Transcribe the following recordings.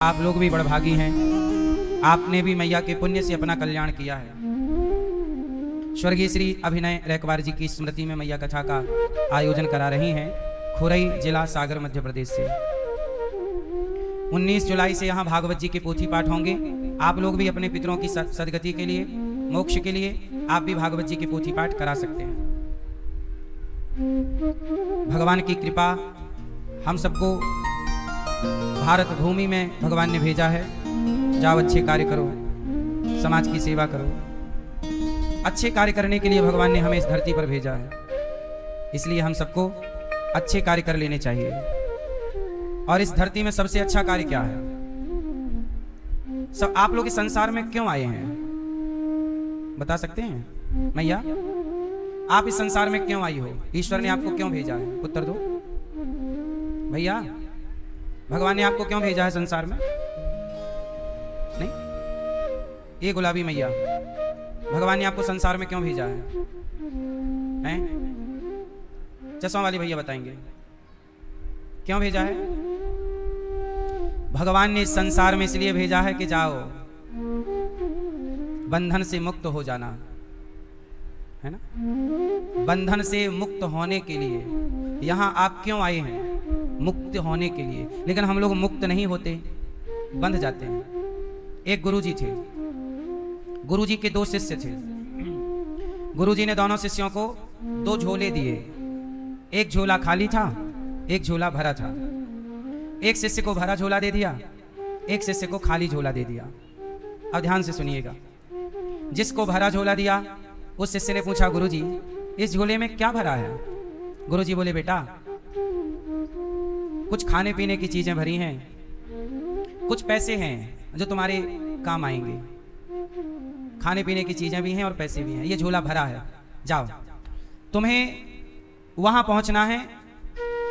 आप लोग भी बड़भागी हैं, आपने भी मैया के पुण्य से अपना कल्याण किया है। स्वर्गीय श्री अभिनय रैकवार जी की स्मृति में मैया कथा का आयोजन करा रही हैं खुरई जिला सागर मध्य प्रदेश से। 19 जुलाई से यहाँ भागवत जी के पोथी पाठ होंगे। आप लोग भी अपने पितरों की सदगति के लिए, मोक्ष के लिए आप भी भागवत जी के पोथी पाठ करा सकते हैं। भगवान की कृपा हम सबको भारत भूमि में भगवान ने भेजा है। जाओ अच्छे कार्य करो, समाज की सेवा करो। अच्छे कार्य करने के लिए भगवान ने हमें इस धरती पर भेजा है, इसलिए हम सबको अच्छे कार्य कर लेने चाहिए। और इस धरती में सबसे अच्छा कार्य क्या है? सब आप लोग इस संसार में क्यों आए हैं, बता सकते हैं? मैया, आप इस संसार में क्यों आई हो? ईश्वर ने आपको क्यों भेजा है? उत्तर दो भैया। भगवान ने आपको क्यों भेजा है संसार में? नहीं, ये गुलाबी मैया, भगवान ने आपको संसार में क्यों भेजा है? चश्मा वाली भैया बताएंगे क्यों भेजा है? भगवान ने संसार में इसलिए भेजा है कि जाओ बंधन से मुक्त हो जाना है ना। बंधन से मुक्त होने के लिए यहां आप क्यों आए हैं? मुक्त होने के लिए। लेकिन हम लोग मुक्त नहीं होते, बंध जाते हैं। एक गुरुजी थे, गुरुजी के 2 शिष्य थे। गुरुजी ने दोनों शिष्यों को 2 झोले दिए। एक झोला खाली था, एक झोला भरा था। एक शिष्य को भरा झोला दे दिया, एक शिष्य को खाली झोला दे दिया। अब ध्यान से सुनिएगा। जिसको भरा झोला दिया उस शिष्य ने पूछा, गुरुजी इस झोले में क्या भरा है? गुरुजी बोले, बेटा कुछ खाने पीने की चीजें भरी हैं, कुछ पैसे हैं जो तुम्हारे काम आएंगे। खाने पीने की चीजें भी हैं और पैसे भी हैं, ये झोला भरा है। जाओ, तुम्हें वहां पहुंचना है।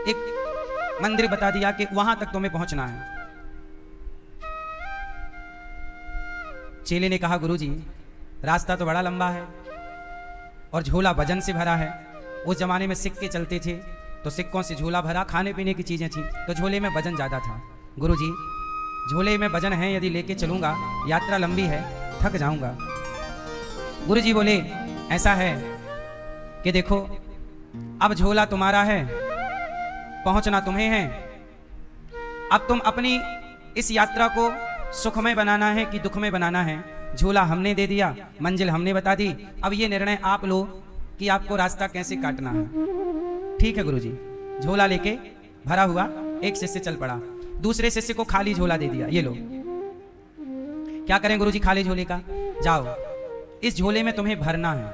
एक मंदिर बता दिया कि वहां तक तुम्हें पहुंचना है। चेले ने कहा, गुरुजी रास्ता तो बड़ा लंबा है और झोला वजन से भरा है। उस जमाने में सिक्के चलते थे तो सिक्कों से झोला भरा, खाने पीने की चीजें थी तो झोले में वजन ज्यादा था। गुरुजी झोले में वजन है, यदि लेके चलूंगा, यात्रा लंबी है, थक जाऊंगा। गुरुजी बोले, ऐसा है कि देखो अब झोला तुम्हारा है, पहुंचना तुम्हें है। अब तुम अपनी इस यात्रा को सुखमय बनाना है कि दुखमय बनाना है। झोला हमने दे दिया, मंजिल हमने बता दी, अब ये निर्णय आप लो कि आपको रास्ता कैसे काटना है। ठीक है गुरुजी। झोला लेके भरा हुआ एक शिष्य चल पड़ा, दूसरे शिष्य को खाली झोला दे दिया। ये लो, क्या करें गुरुजी खाली झोले का? जाओ इस झोले में तुम्हें भरना है।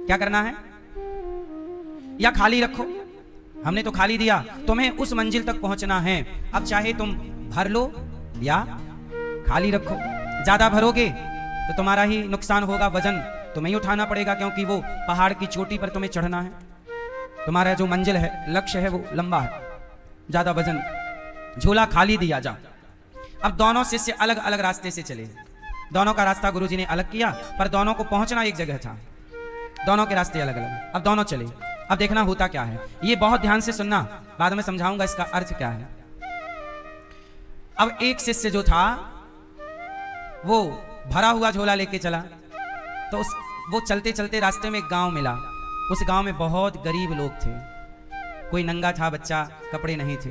क्या करना है? या खाली रखो, हमने तो खाली दिया, तुम्हें उस मंजिल तक पहुंचना है। अब चाहे तुम भर लो या खाली रखो। ज्यादा भरोगे तो तुम्हारा ही नुकसान होगा, वजन तुम्हें ही उठाना पड़ेगा, क्योंकि वो पहाड़ की चोटी पर तुम्हें चढ़ना है। तुम्हारा जो मंजिल है, लक्ष्य है, वो लंबा है, ज्यादा वजन। झोला खाली दिया, जाओ। अब दोनों शिष्य अलग अलग रास्ते से चले। दोनों का रास्ता गुरुजी ने अलग किया, पर दोनों को पहुंचना एक जगह था। दोनों के रास्ते अलग अलग। अब दोनों चले। अब देखना होता क्या है, ये बहुत ध्यान से सुनना, बाद में समझाऊंगा इसका अर्थ क्या है। अब एक शिष्य जो था वो भरा हुआ झोला लेके चला, तो वो चलते चलते रास्ते में एक गांव मिला। उस गांव में बहुत गरीब लोग थे। कोई नंगा था बच्चा, कपड़े नहीं थे।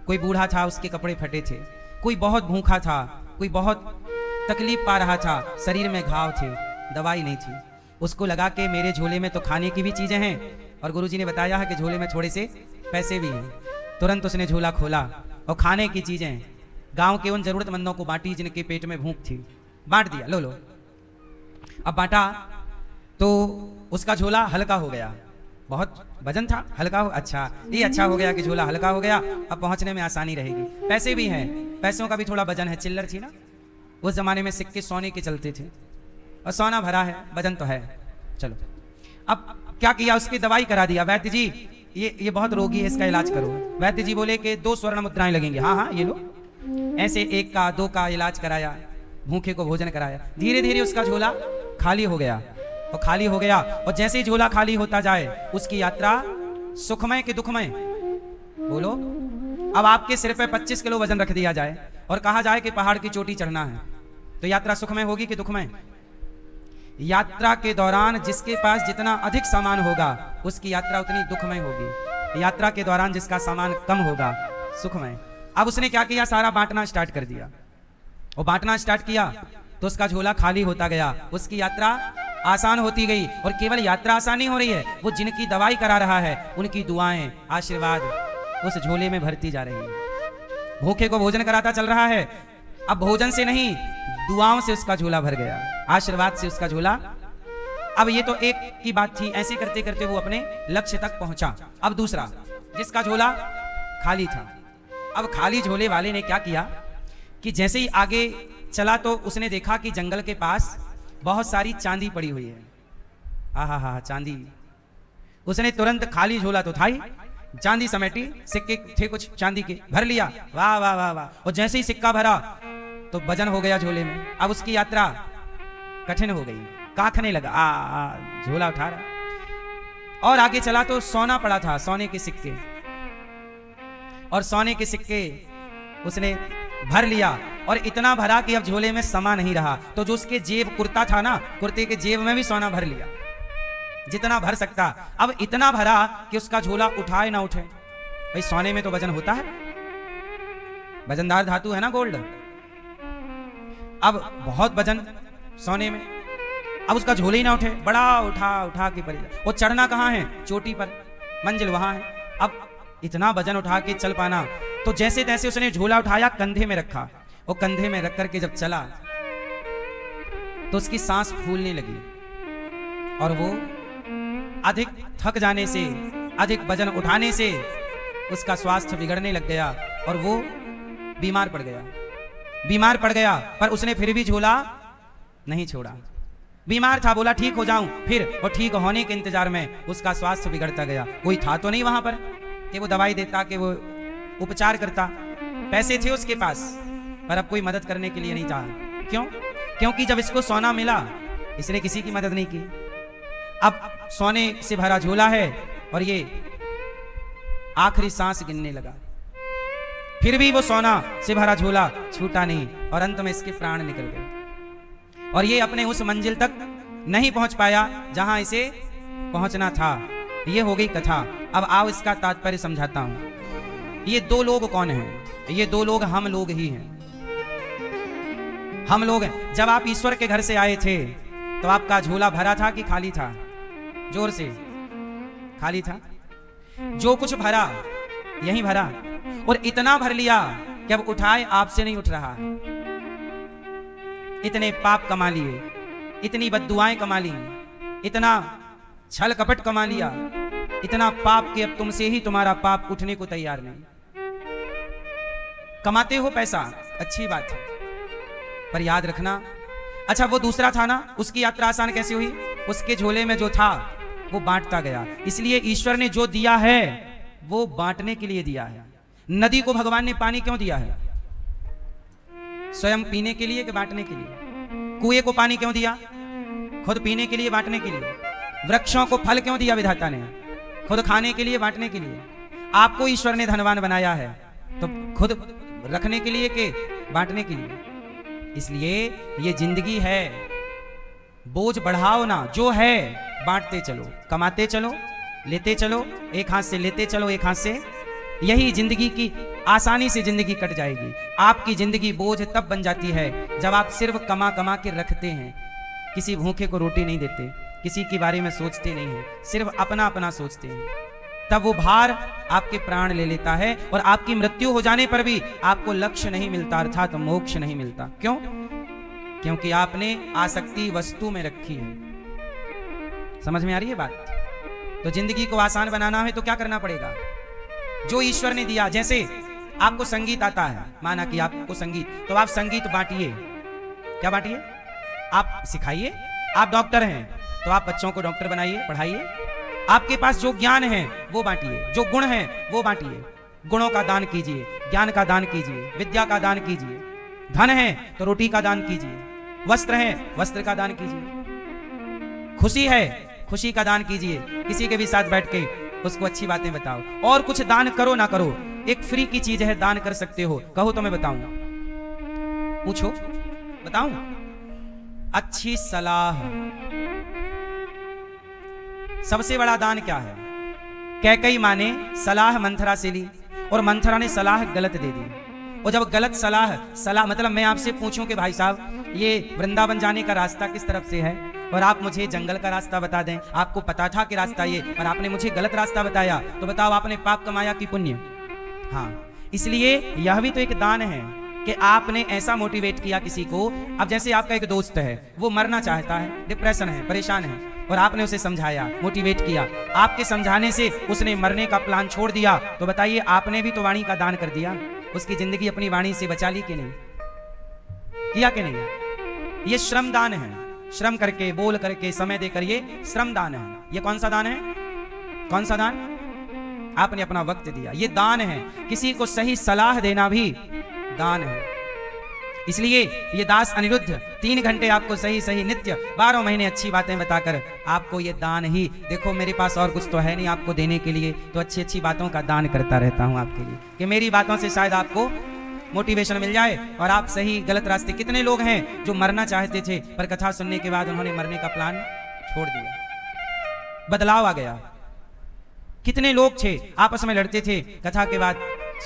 कोई बूढ़ा था, उसके कपड़े फटे थे। कोई बहुत भूखा था, कोई बहुत तकलीफ पा रहा था, शरीर में घाव थे, दवाई नहीं थी। उसको लगा कि मेरे झोले में तो खाने की भी चीजें हैं और गुरुजी ने बताया है कि झोले में थोड़े से पैसे भी हैं। तुरंत उसने झोला खोला और खाने की चीजें गांव के उन जरूरतमंदों को बांटी जिनके पेट में भूख थी। बांट दिया, लो लो। अब बांटा तो उसका झोला हल्का हो गया। बहुत वजन था, हल्का हो, अच्छा ये अच्छा हो गया कि झोला हल्का हो गया, अब पहुंचने में आसानी रहेगी। पैसे भी हैं, पैसों का भी थोड़ा वजन है, चिल्लर थी ना, उस जमाने में सिक्के सोने के चलते थे और सोना भरा है, वजन तो है। चलो, अब क्या किया, उसकी दवाई करा दिया। वैद्य जी ये बहुत रोगी है, इसका इलाज करो। वैद्य जी बोले कि 2 स्वर्ण मुद्राएं लगेंगी। हाँ हाँ ये लो। ऐसे 1 का 2 का इलाज कराया, भूखे को भोजन कराया। धीरे धीरे उसका झोला खाली हो गया और खाली हो गया, और जैसे ही झोला खाली होता जाए उसकी यात्रा सुखमय कि दुखमय? बोलो। अब आपके सिर पे 25 किलो वजन रख दिया जाए और कहा जाए कि पहाड़ की चोटी चढ़ना है, तो यात्रा सुखमय होगी कि दुखमय? यात्रा के दौरान जिसके पास जितना अधिक सामान होगा उसकी यात्रा उतनी दुखमय होगी। यात्रा के दौरान जिसका सामान कम होगा सुखमय। अब उसने क्या किया, सारा बांटना स्टार्ट कर दिया। और बांटना स्टार्ट किया तो उसका झोला खाली होता गया, उसकी यात्रा आसान होती गई। और केवल यात्रा आसान नहीं हो रही है, वो जिनकी दवाई करा रहा है उनकी दुआएं, आशीर्वाद उस झोले में भरती जा रही है। भूखे को भोजन कराता चल रहा है, अब भोजन से नहीं दुआओं से उसका झोला भर गया, आशीर्वाद से उसका झोला। अब ये तो एक की बात थी, ऐसे करते करते वो अपने लक्ष्य तक पहुंचा। अब दूसरा, जिसका झोला खाली था, अब खाली झोले वाले ने क्या किया कि जैसे ही आगे चला तो उसने देखा कि जंगल के पास बहुत सारी चांदी पड़ी हुई है। हा चांदी। उसने तुरंत, खाली झोला तो था ही, चांदी समेटी, सिक्के थे कुछ चांदी के, भर लिया। वाह वाह वाह वाह। और जैसे ही सिक्का भरा तो वजन हो गया झोले में। अब उसकी यात्रा कठिन हो गई, काखने लगा, झोला उठा रहा। और आगे चला तो सोना पड़ा था, सोने के सिक्के, और सोने के सिक्के उसने भर लिया। और इतना भरा कि अब झोले में समा नहीं रहा। तो जो उसके जेब कुर्ता था ना, कुर्ते के जेब में भी सोना भर लिया, जितना भर सकता। अब इतना भरा कि उसका झोला उठाए ना उठे। भाई सोने में तो वजन होता है, वजनदार धातु है ना गोल्ड। अब बहुत वजन सोने में, अब उसका झोले ही ना उठे, बड़ा उठा के पड़े। वो चढ़ना कहाँ है, चोटी पर, मंजिल वहां है। अब इतना वजन उठा के चल पाना, तो जैसे तैसे उसने झोला उठाया, कंधे में रखा। वो कंधे में रख करके जब चला तो उसकी सांस फूलने लगी और वो अधिक थक जाने से, अधिक वजन उठाने से उसका स्वास्थ्य बिगड़ने लग गया और वो बीमार पड़ गया। पर उसने फिर भी झोला नहीं छोड़ा। बीमार था, बोला ठीक हो जाऊं, फिर और ठीक होने के इंतजार में उसका स्वास्थ्य बिगड़ता गया। कोई था तो नहीं वहां पर कि वो दवाई देता, कि वो उपचार करता। पैसे थे उसके पास, पर अब कोई मदद करने के लिए नहीं था। क्यों? क्योंकि जब इसको सोना मिला, इसने किसी की मदद नहीं की। अब सोने से भरा झोला है और ये आखिरी सांस गिनने लगा, फिर भी वो सोना से भरा झोला छूटा नहीं और अंत में इसके प्राण निकल गए। और ये अपने उस मंजिल तक नहीं पहुंच पाया जहां इसे पहुंचना था। ये हो गई कथा। अब आओ इसका तात्पर्य समझाता हूं। ये दो लोग कौन हैं? ये दो लोग हम लोग ही हैं। हम लोग हैं। जब आप ईश्वर के घर से आए थे तो आपका झोला भरा था कि खाली था? जोर से, खाली था। जो कुछ भरा यही भरा, और इतना भर लिया कि अब उठाए आपसे नहीं उठ रहा। इतने पाप कमा लिए, इतनी बद्दुआएं कमा ली, इतना छल कपट कमा लिया, इतना पाप कि अब तुमसे ही तुम्हारा पाप उठने को तैयार नहीं। कमाते हो पैसा, अच्छी बात है, पर याद रखना। अच्छा, वो दूसरा था ना, उसकी यात्रा आसान कैसे हुई? उसके झोले में जो था वो बांटता गया। इसलिए ईश्वर ने जो दिया है वो बांटने के लिए दिया है। नदी को भगवान ने पानी क्यों दिया है? स्वयं पीने के लिए कि बांटने के लिए? कुएं को पानी क्यों दिया? खुद पीने के लिए, बांटने के लिए। वृक्षों को फल क्यों दिया विधाता ने? खुद खाने के लिए, बांटने के लिए। आपको ईश्वर ने धनवान बनाया है तो खुद रखने के लिए कि बांटने के लिए? इसलिए ये जिंदगी है, बोझ बढ़ाओ ना, जो है बांटते चलो, कमाते चलो, लेते चलो, एक हाथ से लेते चलो, एक हाथ से। यही जिंदगी की, आसानी से जिंदगी कट जाएगी। आपकी जिंदगी बोझ तब बन जाती है जब आप सिर्फ कमा कमा के रखते हैं, किसी भूखे को रोटी नहीं देते, किसी के बारे में सोचते नहीं हैं, सिर्फ अपना अपना सोचते हैं। तब वो भार आपके प्राण ले लेता है और आपकी मृत्यु हो जाने पर भी आपको लक्ष्य नहीं मिलता, अर्थात मोक्ष नहीं मिलता। क्यों? क्योंकि आपने आसक्ति वस्तु में रखी है। समझ में आ रही है बात? तो जिंदगी को आसान बनाना है तो क्या करना पड़ेगा? जो ईश्वर ने दिया। जैसे आपको संगीत आता है, माना कि आपको संगीत, तो आप संगीत बांटिए। क्या बांटिए? आप सिखाइए। आप डॉक्टर हैं तो आप बच्चों को डॉक्टर बनाइए, पढ़ाइए। आपके पास जो ज्ञान है वो बांटिए, जो गुण है वो बांटिए। गुणों का दान कीजिए, ज्ञान का दान कीजिए, विद्या का दान कीजिए। धन है तो रोटी का दान कीजिए, वस्त्र है वस्त्र का दान कीजिए, खुशी है खुशी का दान कीजिए। किसी के भी साथ बैठ के उसको अच्छी बातें बताओ। और कुछ दान करो ना करो, एक फ्री की चीज है, दान कर सकते हो, कहो तो मैं बताऊं। पूछो, बताऊं? अच्छी सलाह। सबसे बड़ा दान क्या है? कैकेयी माँ ने सलाह मंथरा से ली और मंथरा ने सलाह गलत दे दी। और जब गलत सलाह मतलब मैं आपसे पूछूं कि भाई साहब ये वृंदावन जाने का रास्ता किस तरफ से है, और आप मुझे जंगल का रास्ता बता दें, आपको पता था कि रास्ता ये, और आपने मुझे गलत रास्ता बताया, तो बताओ आपने पाप कमाया कि पुण्य? हाँ, इसलिए यह भी तो एक दान है कि आपने ऐसा मोटिवेट किया किसी को। अब जैसे आपका एक दोस्त है, वो मरना चाहता है, डिप्रेशन है, परेशान है, और आपने उसे समझाया, मोटिवेट किया, आपके समझाने से उसने मरने का प्लान छोड़ दिया, तो बताइए आपने भी तो वाणी का दान कर दिया, उसकी जिंदगी अपनी वाणी से बचा ली कि नहीं? किया कि नहीं? ये श्रम दान है, श्रम करके, बोल करके, समय देकर, ये श्रम दान है। ये कौन सा दान है? कौन सा दान? आपने अपना वक्त दिया, ये दान है। किसी को सही सलाह देना भी दान है। इसलिए ये दास अनिरुद्ध 3 घंटे आपको सही सही नित्य 12 महीने अच्छी बातें बताकर आपको ये दान ही, देखो मेरे पास और कुछ तो है नहीं आपको देने के लिए, तो अच्छी अच्छी बातों का दान करता रहता हूं आपके लिए, कि मेरी बातों से शायद आपको मोटिवेशन मिल जाए और आप सही गलत रास्ते। कितने लोग हैं जो मरना चाहते थे पर कथा सुनने के बाद उन्होंने मरने का प्लान छोड़ दिया, बदलाव आ गया। कितने लोग थे आपस में लड़ते थे, कथा के बाद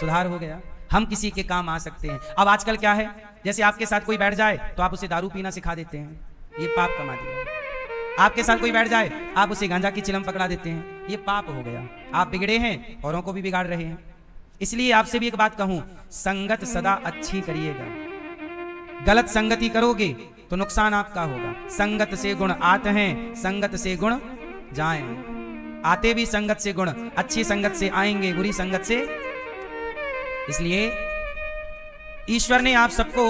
सुधार हो गया। हम किसी के काम आ सकते हैं। अब आजकल क्या है, जैसे आपके साथ कोई बैठ जाए तो आप उसे दारू पीना सिखा देते हैं, ये पाप कमा दिया। आपके साथ कोई बैठ जाए, आप उसे गांजा की चिलम पकड़ा देते हैं, ये पाप हो गया। आप बिगड़े हैं, औरों को भी बिगाड़ रहे हैं। इसलिए आपसे भी एक बात कहूं, संगत सदा अच्छी करिएगा। गलत संगति करोगे तो नुकसान आपका होगा। संगत से गुण आते हैं, संगत से गुण जाएं। आते भी संगत से गुण, अच्छी संगत से आएंगे, बुरी संगत से। इसलिए ईश्वर ने आप सबको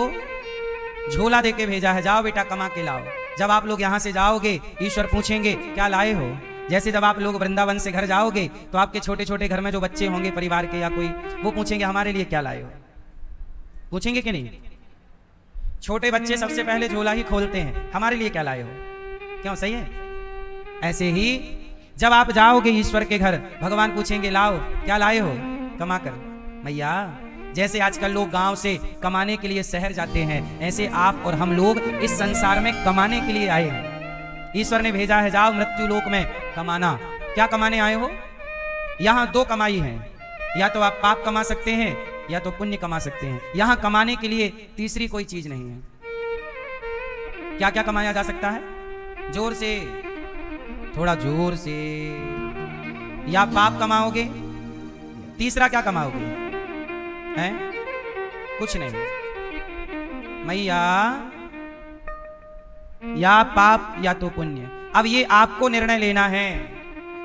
झोला देके भेजा है, जाओ बेटा कमा के लाओ। जब आप लोग यहां से जाओगे, ईश्वर पूछेंगे क्या लाए हो। जैसे जब आप लोग वृंदावन से घर जाओगे तो आपके छोटे छोटे घर में जो बच्चे होंगे परिवार के या कोई, वो पूछेंगे हमारे लिए क्या लाए हो, पूछेंगे कि नहीं? छोटे बच्चे सबसे पहले झोला ही खोलते हैं, हमारे लिए क्या लाए हो। क्यों? सही है। ऐसे ही जब आप जाओगे ईश्वर के घर, भगवान पूछेंगे लाओ क्या लाए हो, कमा कर। मैया, जैसे आजकल लोग गांव से कमाने के लिए शहर जाते हैं, ऐसे आप और हम लोग इस संसार में कमाने के लिए आए हैं। ईश्वर ने भेजा है, जाओ मृत्यु लोक में कमाना। क्या कमाने आए हो? यहां 2 कमाई है, या तो आप पाप कमा सकते हैं या तो पुण्य कमा सकते हैं। यहां कमाने के लिए तीसरी कोई चीज नहीं है। क्या क्या कमाया जा सकता है? जोर से, थोड़ा जोर से। या पाप कमाओगे, तीसरा क्या कमाओगे? हैं? कुछ नहीं। मैया, या पाप या तो पुण्य। अब ये आपको निर्णय लेना है।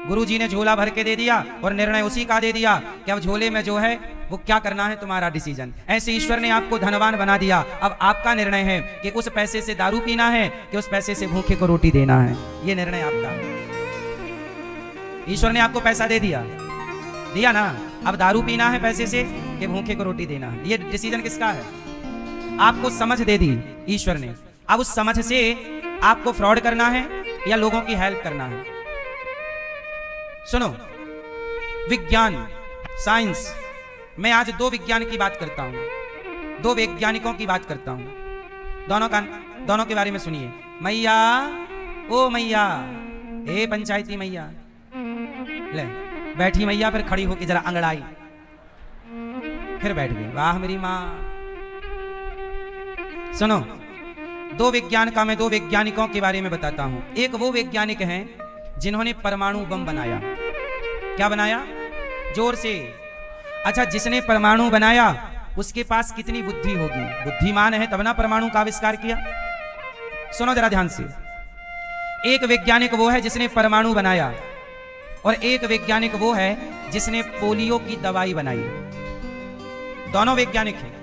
गुरुजी ने झोला भर के दे दिया और निर्णय उसी का दे दिया कि अब झोले में जो है वो क्या करना है, तुम्हारा डिसीजन। ऐसे ईश्वर ने आपको धनवान बना दिया, अब आपका निर्णय है कि उस पैसे से दारू पीना है कि उस पैसे से भूखे को रोटी देना है। ये निर्णय आपका है। ईश्वर ने आपको पैसा दे दिया ना, अब दारू पीना है पैसे से कि भूखे को रोटी देना है, ये डिसीजन किसका है? आपको समझ दे दी ईश्वर ने। अब उस समझ से आपको फ्रॉड करना है या लोगों की हेल्प करना है। सुनो, विज्ञान, साइंस, मैं आज 2 विज्ञान की बात करता हूं, 2 वैज्ञानिकों की बात करता हूं। दोनों के बारे में सुनिए। मैया, ओ मैया, ए पंचायती मैया, ले बैठी मैया, फिर खड़ी होके जरा अंगड़ाई, फिर बैठ गई। वाह मेरी माँ। सुनो, 2 वैज्ञानिकों के बारे में बताता हूं। एक वो वैज्ञानिक हैं जिन्होंने परमाणु बम बनाया। क्या बनाया? जोर से। अच्छा, जिसने परमाणु बनाया उसके पास कितनी बुद्धि होगी? बुद्धिमान है तब ना परमाणु का आविष्कार किया। सुनो जरा ध्यान से। एक वैज्ञानिक वो है जिसने परमाणु बनाया और एक वैज्ञानिक वो है जिसने पोलियो की दवाई बनाई। दोनों वैज्ञानिक हैं।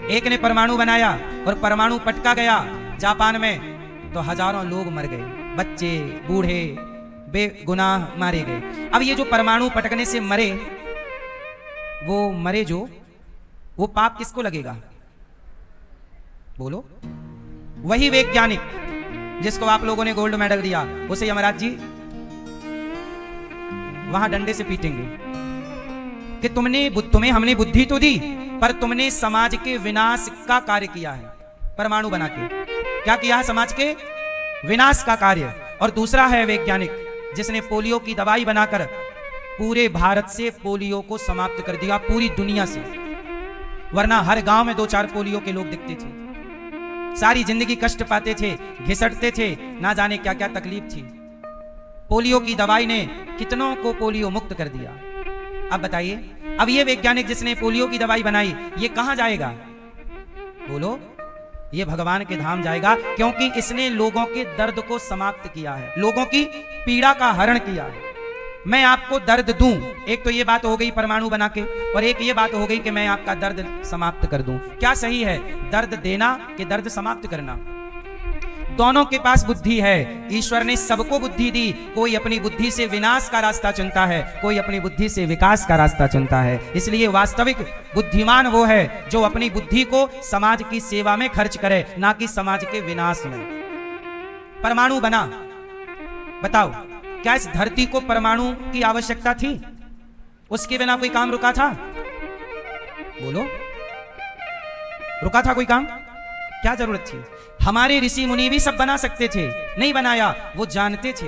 एक ने परमाणु बनाया और परमाणु पटका गया जापान में तो हजारों लोग मर गए, बच्चे बूढ़े बेगुनाह मारे गए। अब ये जो परमाणु पटकने से मरे, वो पाप किसको लगेगा? बोलो। वही वैज्ञानिक जिसको आप लोगों ने गोल्ड मेडल दिया, उसे यमराज जी वहां डंडे से पीटेंगे, कि तुम्हें हमने बुद्धि तो दी, पर तुमने समाज के विनाश का कार्य किया है। परमाणु बना के क्या किया है? समाज के विनाश का कार्य। और दूसरा है वैज्ञानिक जिसने पोलियो की दवाई बनाकर पूरे भारत से पोलियो को समाप्त कर दिया, पूरी दुनिया से। वरना हर गांव में 2-4 पोलियो के लोग दिखते थे, सारी जिंदगी कष्ट पाते थे, घिसटते थे, ना जाने क्या क्या तकलीफ थी। पोलियो की दवाई ने कितनों को पोलियो मुक्त कर दिया। अब बताइए, अब ये वैज्ञानिक जिसने पोलियो की दवाई बनाई, ये कहां जाएगा? बोलो, ये भगवान के धाम जाएगा, क्योंकि इसने लोगों के दर्द को समाप्त किया है, लोगों की पीड़ा का हरण किया है। मैं आपको दर्द दूं, एक तो ये बात हो गई परमाणु बना के, और एक ये बात हो गई कि मैं आपका दर्द समाप्त कर दूं। क्या सही है, दर्द देना कि दर्द समाप्त करना? दोनों के पास बुद्धि है। ईश्वर ने सबको बुद्धि दी। कोई अपनी बुद्धि से विनाश का रास्ता चुनता है, कोई अपनी बुद्धि से विकास का रास्ता चुनता है। इसलिए वास्तविक बुद्धिमान वो है जो अपनी बुद्धि को समाज की सेवा में खर्च करे, ना कि समाज के विनाश में। परमाणु बना, बताओ क्या इस धरती को परमाणु की आवश्यकता थी? उसके बिना कोई काम रुका था? बोलो, रुका था कोई काम? क्या जरूरत थी? हमारे ऋषि मुनि भी सब बना सकते थे, नहीं बनाया। वो जानते थे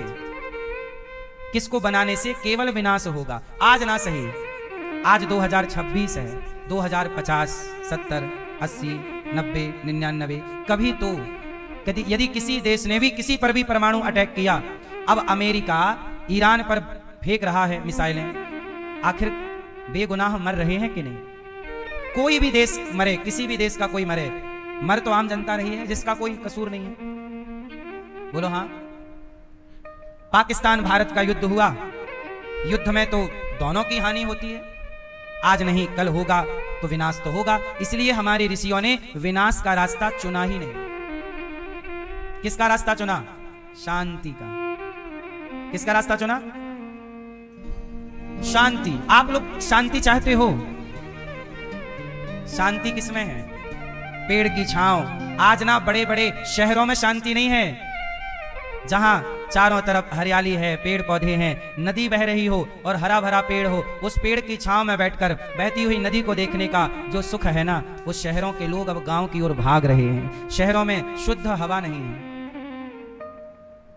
किसको बनाने से केवल विनाश होगा। आज ना सही, आज 2026 है, 2050, 70, 80, 90, 99, कभी तो यदि किसी देश ने भी किसी पर भी परमाणु अटैक किया, अब अमेरिका ईरान पर फेंक रहा है मिसाइलें, आखिर बेगुनाह मर रहे हैं कि नहीं? कोई भी देश मरे, किसी भी देश का कोई मरे, मर तो आम जनता रही है जिसका कोई कसूर नहीं है। बोलो हाँ। पाकिस्तान भारत का युद्ध हुआ, युद्ध में तो दोनों की हानि होती है, आज नहीं कल होगा तो विनाश तो होगा। इसलिए हमारे ऋषियों ने विनाश का रास्ता चुना ही नहीं। किसका रास्ता चुना? शांति का। किसका रास्ता चुना? शांति। आप लोग शांति चाहते हो? शांति किसमें है? पेड़ की छांव। आज ना बड़े बड़े शहरों में शांति नहीं है, जहां चारों तरफ हरियाली है, पेड़ पौधे हैं, नदी बह रही हो और हरा भरा पेड़ हो, उस पेड़ की छांव में बैठकर बहती हुई नदी को देखने का जो सुख है ना, उस शहरों के लोग अब गांव की ओर भाग रहे हैं। शहरों में शुद्ध हवा नहीं है।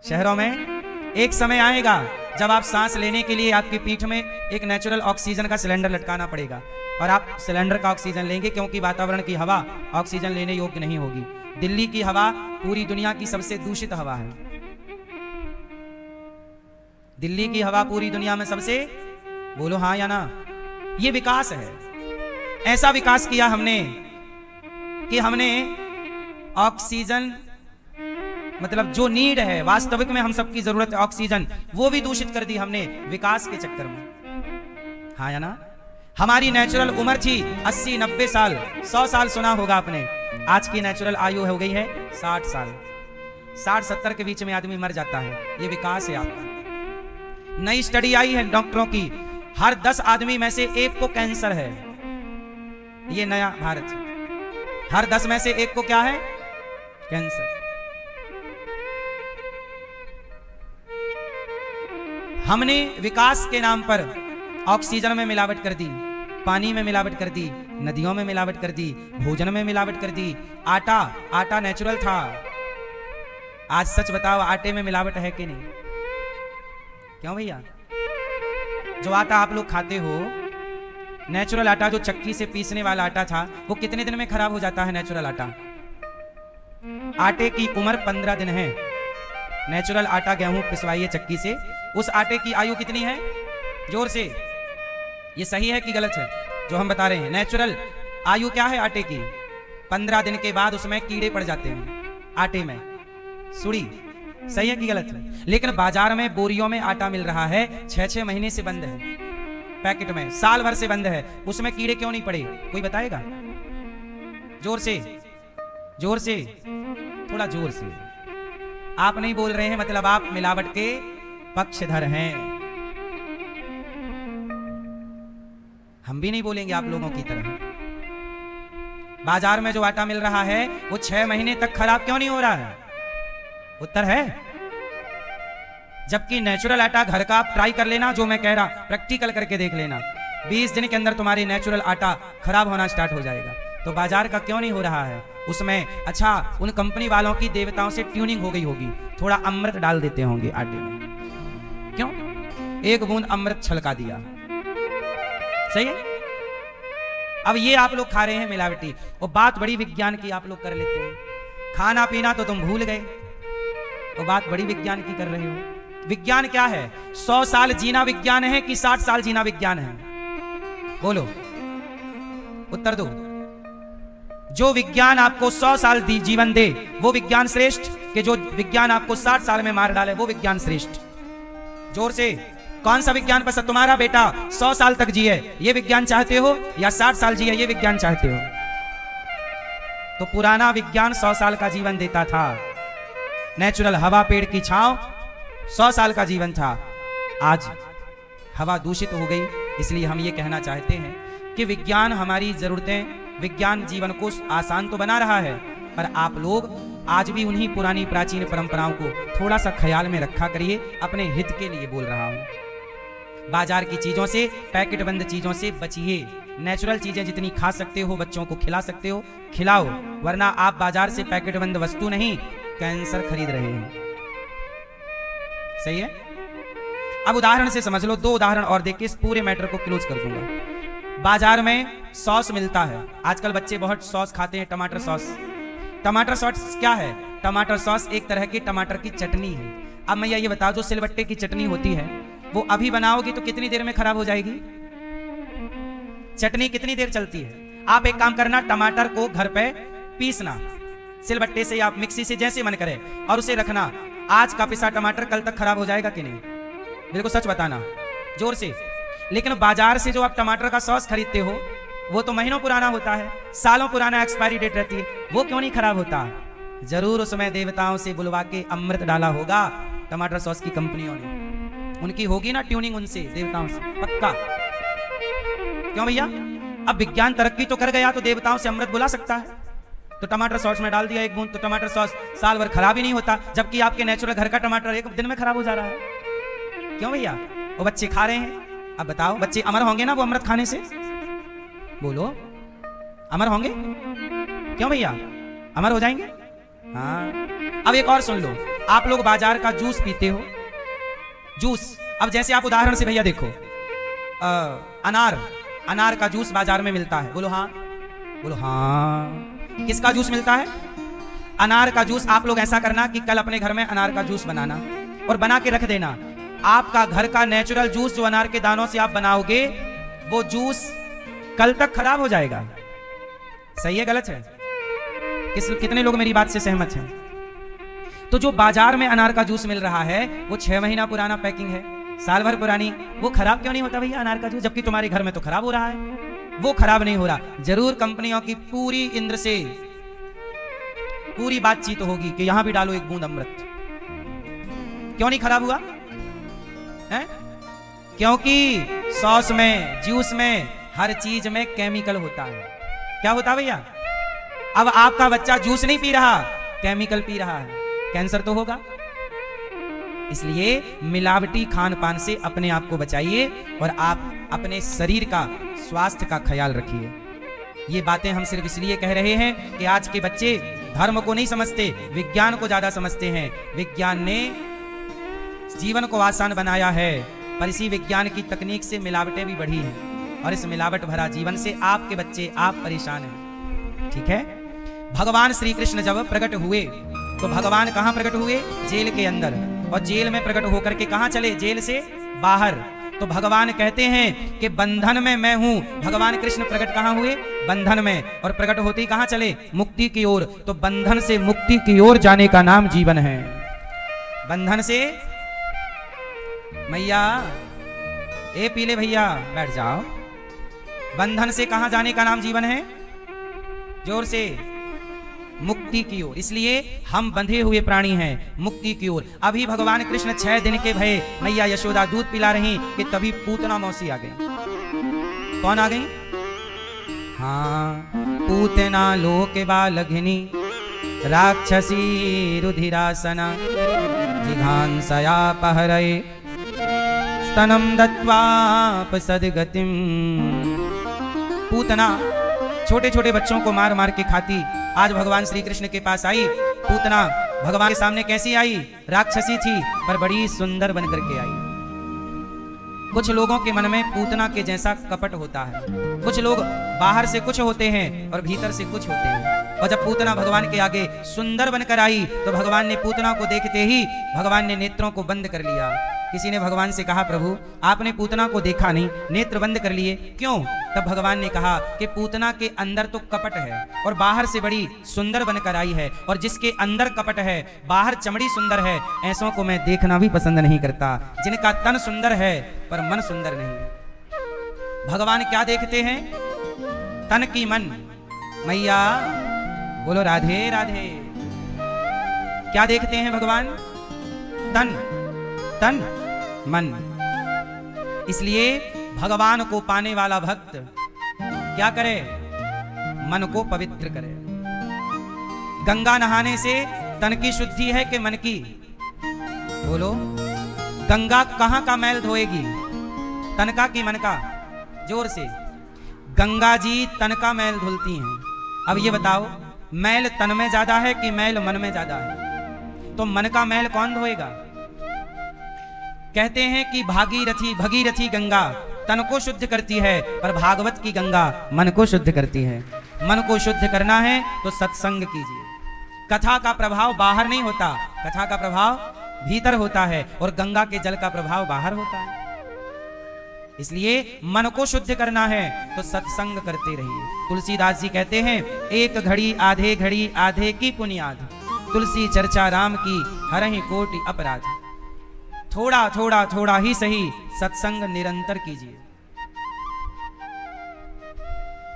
शहरों में एक समय आएगा जब आप सांस लेने के लिए आपकी पीठ में एक नेचुरल ऑक्सीजन का सिलेंडर लटकाना पड़ेगा, और आप सिलेंडर का ऑक्सीजन लेंगे, क्योंकि वातावरण की हवा ऑक्सीजन लेने योग्य नहीं होगी। दिल्ली की हवा पूरी दुनिया की सबसे दूषित हवा है। दिल्ली की हवा पूरी दुनिया में सबसे, बोलो हाँ या ना? ये विकास है। ऐसा विकास किया हमने कि हमने ऑक्सीजन, मतलब जो नीड है, वास्तविक में हम सबकी जरूरत है ऑक्सीजन, वो भी दूषित कर दी हमने विकास के चक्कर में। हाँ या ना? हमारी नेचुरल उम्र थी 80, 90 साल, 100 साल सुना होगा आपने। आज की नेचुरल आयु हो गई है 60 साल। 60-70 के बीच में आदमी मर जाता है। ये विकास है आपका। नई स्टडी आई है डॉक्टरों की, हर 10 आदमी में से एक को कैंसर है। ये नया भारत है। हर 10 में से एक को क्या है? कैंसर। हमने विकास के नाम पर ऑक्सीजन में मिलावट कर दी, पानी में मिलावट कर दी, नदियों में मिलावट कर दी, भोजन में मिलावट कर दी। आटा नेचुरल था, आज सच बताओ आटे में मिलावट है कि नहीं? क्यों भैया? जो आटा आप लोग खाते हो, नेचुरल आटा, जो चक्की से पीसने वाला आटा था, वो कितने दिन में खराब हो जाता है? नेचुरल आटा, आटे की उम्र 15 दिन है। नेचुरल आटा गेहूं पिसवाइए चक्की से, उस आटे की आयु कितनी है? जोर से, ये सही है कि गलत है जो हम बता रहे हैं? नेचुरल आयु क्या है आटे की? 15 दिन के बाद उसमें कीड़े पड़ जाते हैं आटे में, सुड़ी। सही है कि गलत है? लेकिन बाजार में बोरियों में आटा मिल रहा है, 6-6 महीने से बंद है, पैकेट में साल भर से बंद है, उसमें कीड़े क्यों नहीं पड़े? कोई बताएगा? जोर से, जोर से, थोड़ा जोर से। आप नहीं बोल रहे हैं, मतलब आप मिलावट के पक्षधर हैं। हम भी नहीं बोलेंगे आप लोगों की तरह। बाजार में जो आटा मिल रहा है वो 6 महीने तक खराब क्यों नहीं हो रहा है? उत्तर है, जबकि नेचुरल आटा घर का आप ट्राई कर लेना, जो मैं कह रहा, प्रैक्टिकल करके देख लेना। 20 दिन के अंदर तुम्हारी नेचुरल आटा खराब होना स्टार्ट हो जाएगा। तो बाजार का क्यों नहीं हो रहा है? उसमें अच्छा उन कंपनी वालों की देवताओं से ट्यूनिंग हो गई होगी, थोड़ा अमृत डाल देते होंगे आटे में। क्यों? एक बूंद अमृत छलका दिया, सही है। अब ये आप लोग खा रहे हैं मिलावटी, और बात बड़ी विज्ञान की आप लोग कर लेते हैं। खाना पीना तो तुम भूल गए, और बात बड़ी विज्ञान की कर रहे हो। विज्ञान क्या है? 100 साल जीना विज्ञान है कि 60 साल जीना विज्ञान है? बोलो, उत्तर दो। जो विज्ञान आपको 100 साल जीवन दे वो विज्ञान श्रेष्ठ, कि जो विज्ञान आपको 60 साल में मार डाले वो विज्ञान श्रेष्ठ? जोर से, कौन सा विज्ञान पसंद? तुम्हारा बेटा 100 साल तक जिए ये विज्ञान चाहते हो, या 60 साल जिए ये विज्ञान चाहते हो? तो पुराना विज्ञान 100 साल का जीवन देता था। नेचुरल हवा, पेड़ की छांव, 100 साल का जीवन था। आज हवा दूषित हो गई, इसलिए हम ये कहना चाहते हैं कि विज्ञान हमारी जरूरतें, विज्ञान जीवन को आसान तो बना रहा है, पर आप लोग आज भी उन्हीं पुरानी प्राचीन परंपराओं को थोड़ा सा ख्याल में रखा करिए। अपने हित के लिए बोल रहा हूं। बाजार की चीजों से, पैकेट बंद चीजों से बचिए। नेचुरल चीजें जितनी खा सकते हो, बच्चों को खिला सकते हो खिलाओ, वरना आप बाजार से पैकेट बंद वस्तु नहीं, कैंसर खरीद रहे हैं। सही है। अब उदाहरण से समझ लो, 2 उदाहरण और देख के इस पूरे मैटर को क्लोज कर दूंगा। बाजार में सॉस मिलता है, आजकल बच्चे बहुत सॉस खाते हैं, टमाटर सॉस। टमाटर सॉस क्या है? टमाटर सॉस एक तरह की टमाटर की चटनी है। अब मैं ये बताओ, जो सिलबट्टे की चटनी होती है वो अभी बनाओगी तो कितनी देर में खराब हो जाएगी? चटनी कितनी देर चलती है? आप एक काम करना, टमाटर को घर पे पीसना सिलबट्टे से या मिक्सी से, जैसे मन करे, और उसे रखना। आज का पिसा टमाटर कल तक खराब हो जाएगा कि नहीं? बिल्कुल सच बताना, जोर से। लेकिन बाजार से जो आप टमाटर का सॉस खरीदते हो वो तो महीनों पुराना होता है, सालों पुराना एक्सपायरी डेट रहती है, वो क्यों नहीं खराब होता? जरूर उसमें देवताओं से बुलवा के अमृत डाला होगा टमाटर सॉस की कंपनियों ने, उनकी होगी ना ट्यूनिंग उनसे, देवताओं से, पक्का। क्यों भैया? अब विज्ञान तरक्की तो कर गया तो देवताओं से अमृत बुला सकता है, तो टमाटर सॉस में डाल दिया एक बूंद, तो टमाटर सॉस साल भर खराब ही नहीं होता, जबकि आपके नेचुरल घर का टमाटर एक दिन में खराब हो जा रहा है। क्यों भैया? वो बच्चे खा रहे हैं। अब बताओ, बच्चे अमर होंगे ना वो अमृत खाने से? बोलो, अमर होंगे? क्यों भैया? अमर हो जाएंगे। हाँ। अब एक और सुन लो, आप लोग बाजार का जूस पीते हो, जूस। अब जैसे आप उदाहरण से भैया देखो, अनार का जूस बाजार में मिलता है। बोलो हाँ, बोलो हाँ। किसका जूस मिलता है? अनार का जूस। आप लोग ऐसा करना कि कल अपने घर में अनार का जूस बनाना और बना के रख देना। आपका घर का नेचुरल जूस जो अनार के दानों से आप बनाओगे, वो जूस कल तक खराब हो जाएगा। सही है गलत है? कितने लोग मेरी बात से सहमत हैं? तो जो बाजार में अनार का जूस मिल रहा है वो 6 महीना पुराना पैकिंग है, साल भर पुरानी, वो खराब क्यों नहीं होता भैया अनार का जूस? जबकि तुम्हारे घर में तो खराब हो रहा है। वो खराब नहीं हो रहा। जरूर कंपनियों की पूरी इंद्र से पूरी बातचीत होगी कि यहां भी डालो एक बूंद अमृत। क्यों नहीं खराब हुआ है? क्योंकि सॉस में, जूस में, हर चीज में केमिकल होता है। क्या होता है भैया? अब आपका बच्चा जूस नहीं पी रहा, केमिकल पी रहा है, कैंसर तो होगा। इसलिए मिलावटी खान पान से अपने आप को बचाइए और आप अपने शरीर का स्वास्थ्य का ख्याल रखिए। ये बातें हम सिर्फ इसलिए कह रहे हैं कि आज के बच्चे धर्म को नहीं समझते, विज्ञान को ज्यादा समझते हैं। विज्ञान ने जीवन को आसान बनाया है, पर इसी विज्ञान की तकनीक से मिलावटें भी बढ़ी हैं, और इस मिलावट भरा जीवन से आपके बच्चे, आप परेशान हैं। ठीक है? भगवान श्री कृष्ण जब प्रकट हुए तो भगवान कहां प्रकट हुए? जेल के अंदर। और जेल में प्रकट होकर के कहां चले? जेल से बाहर। तो भगवान कहते हैं कि बंधन में मैं हूं। भगवान कृष्ण प्रकट कहां हुए? बंधन में। और प्रकट होते ही कहां चले? मुक्ति की ओर। तो बंधन से मुक्ति की ओर जाने का नाम जीवन है। बंधन से मैया, ए पीले भैया बैठ जाओ। बंधन से कहां जाने का नाम जीवन है? जोर से, मुक्ति की ओर। इसलिए हम बंधे हुए प्राणी हैं, मुक्ति की ओर। अभी भगवान कृष्ण 6 दिन के भय मैया यशोदा दूध पिला रही कि तभी पूतना मौसी आ गई। कौन आ गई? हाँ, पूतना लोके बालघिनी राक्षसी रुधिरासना जिघांसया पहरये स्तनम दत्वापसद्गतिम। पूतना छोटे छोटे बच्चों को मार मार के खाती, आज भगवान श्री कृष्ण के पास आई। पूतना भगवान के सामने कैसी आई? राक्षसी थी पर बड़ी सुंदर बनकर के आई। कुछ लोगों के मन में पूतना के जैसा कपट होता है। कुछ लोग बाहर से कुछ होते हैं और भीतर से कुछ होते हैं। और जब पूतना भगवान के आगे सुंदर बनकर आई तो भगवान ने पूतना को देखते ही भगवान ने नेत्रों को बंद कर लिया। किसी ने भगवान से कहा, प्रभु आपने पूतना को देखा नहीं, नेत्र बंद कर लिए क्यों? तब भगवान ने कहा कि पूतना के अंदर तो कपट है और बाहर से बड़ी सुंदर बनकर आई है, और जिसके अंदर कपट है बाहर चमड़ी सुंदर है, ऐसों को मैं देखना भी पसंद नहीं करता। जिनका तन सुंदर है पर मन सुंदर नहीं है। भगवान क्या देखते हैं? तन की मन। मैया बोलो राधे राधे। क्या देखते हैं भगवान? तन तन मन। इसलिए भगवान को पाने वाला भक्त क्या करे? मन को पवित्र करे। गंगा नहाने से तन की शुद्धि है कि मन की? बोलो, गंगा कहां का मैल धोएगी? तन का कि मन का? जोर से। गंगा जी तन का मैल धुलती हैं। अब ये बताओ, मैल तन में ज्यादा है कि मैल मन में ज्यादा है? तो मन का मैल कौन धोएगा? कहते हैं कि भगीरथी गंगा तन को शुद्ध करती है, पर भागवत की गंगा मन को शुद्ध करती है। मन को शुद्ध करना है तो सत्संग कीजिए। कथा का प्रभाव बाहर नहीं होता, कथा का प्रभाव भीतर होता है, और गंगा के जल का प्रभाव बाहर होता है। इसलिए मन को शुद्ध करना है तो सत्संग करते रहिए। तुलसीदास जी कहते हैं, एक घड़ी आधे की पुनियाद, तुलसी चर्चा राम की हरहि कोटि अपराध। थोड़ा ही सही सत्संग निरंतर कीजिए।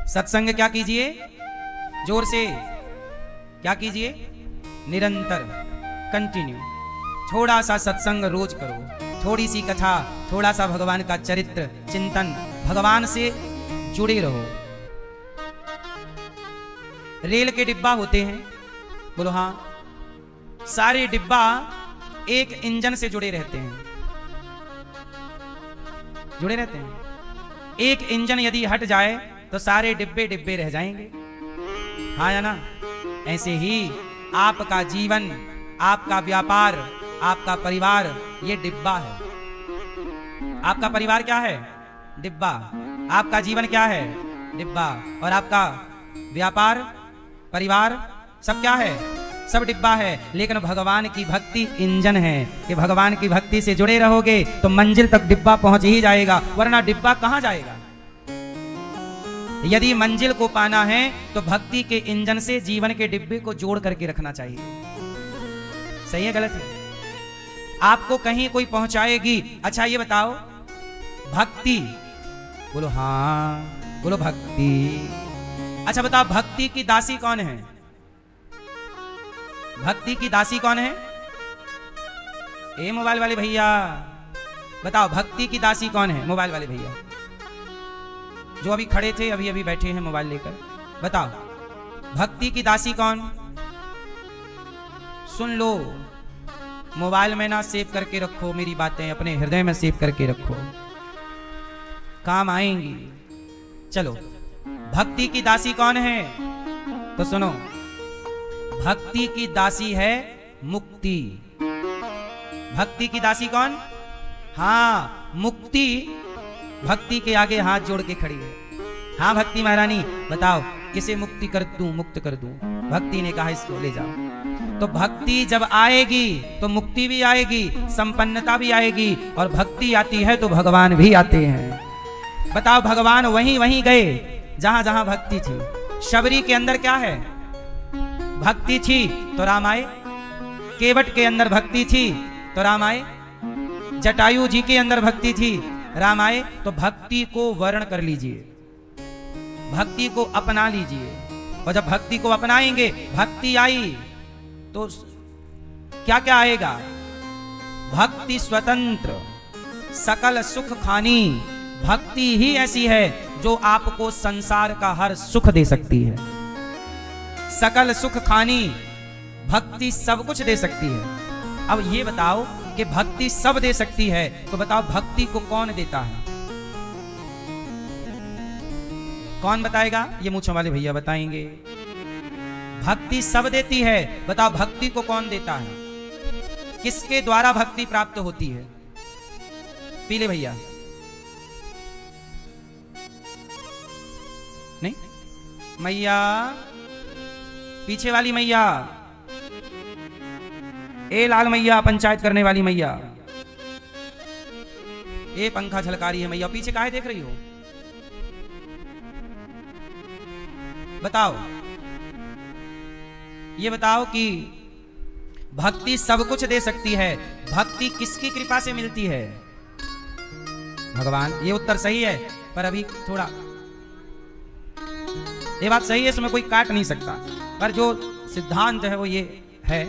सत्संग क्या कीजिए? जोर से क्या कीजिए? निरंतर, कंटिन्यू। थोड़ा सा सत्संग रोज करो, थोड़ी सी कथा, थोड़ा सा भगवान का चरित्र चिंतन, भगवान से जुड़े रहो। रेल के डिब्बा होते हैं, बोलो हाँ। सारे डिब्बा एक इंजन से जुड़े रहते हैं, जुड़े रहते हैं। एक इंजन यदि हट जाए तो सारे डिब्बे रह जाएंगे, हाँ या ना? ऐसे ही आपका जीवन, आपका व्यापार, आपका परिवार ये डिब्बा है। आपका परिवार क्या है? डिब्बा। आपका जीवन क्या है? डिब्बा। और आपका व्यापार, परिवार सब क्या है? सब डिब्बा है। लेकिन भगवान की भक्ति इंजन है कि भगवान की भक्ति से जुड़े रहोगे तो मंजिल तक डिब्बा पहुंच ही जाएगा, वरना डिब्बा कहां जाएगा? यदि मंजिल को पाना है तो भक्ति के इंजन से जीवन के डिब्बे को जोड़ करके रखना चाहिए। सही है गलत है? आपको कहीं कोई पहुंचाएगी। अच्छा ये बताओ, भक्ति, बोलो हाँ, बोलो भक्ति। अच्छा बताओ, भक्ति की दासी कौन है? भक्ति की दासी कौन है? ए मोबाइल वाले भैया बताओ, भक्ति की दासी कौन है? मोबाइल वाले भैया जो अभी खड़े थे, अभी बैठे हैं मोबाइल लेकर, बताओ भक्ति की दासी कौन? सुन लो, मोबाइल में ना सेव करके रखो, मेरी बातें अपने हृदय में सेव करके रखो, काम आएंगी। चलो, भक्ति की दासी कौन है? तो सुनो, भक्ति की दासी है मुक्ति। भक्ति की दासी कौन? हाँ, मुक्ति भक्ति के आगे हाथ जोड़ के खड़ी है। हाँ भक्ति महारानी बताओ, किसे मुक्ति कर दूं, मुक्त कर दूं? भक्ति ने कहा इसको ले जाओ। तो भक्ति जब आएगी तो मुक्ति भी आएगी, संपन्नता भी आएगी, और भक्ति आती है तो भगवान भी आते हैं। बताओ, भगवान वहीं वहीं गए जहां जहां भक्ति थी। शबरी के अंदर क्या है? भक्ति थी तो राम आए। केवट के अंदर भक्ति थी तो राम आए। जटायु जी के अंदर भक्ति थी, राम आए। तो भक्ति को वर्ण कर लीजिए, भक्ति को अपना लीजिए, और जब भक्ति को अपनाएंगे, भक्ति आई तो क्या क्या आएगा? भक्ति स्वतंत्र, सकल सुख खानी। भक्ति ही ऐसी है जो आपको संसार का हर सुख दे सकती है। सकल सुख खानी, भक्ति सब कुछ दे सकती है। अब ये बताओ, कि भक्ति सब दे सकती है, तो बताओ भक्ति को कौन देता है? कौन बताएगा? ये मूंछों वाले भैया बताएंगे। भक्ति सब देती है, बताओ भक्ति को कौन देता है? किसके द्वारा भक्ति प्राप्त होती है? पीले भैया नहीं, मैया, पीछे वाली मैया, ए लाल मैया, पंचायत करने वाली मैया, ए पंखा झलका रही है मैया, पीछे काहे देख रही हो? बताओ, ये बताओ कि भक्ति सब कुछ दे सकती है, भक्ति किसकी कृपा से मिलती है? भगवान। ये उत्तर सही है, पर अभी थोड़ा, ये बात सही है, इसमें कोई काट नहीं सकता, पर जो सिद्धांत है वो ये है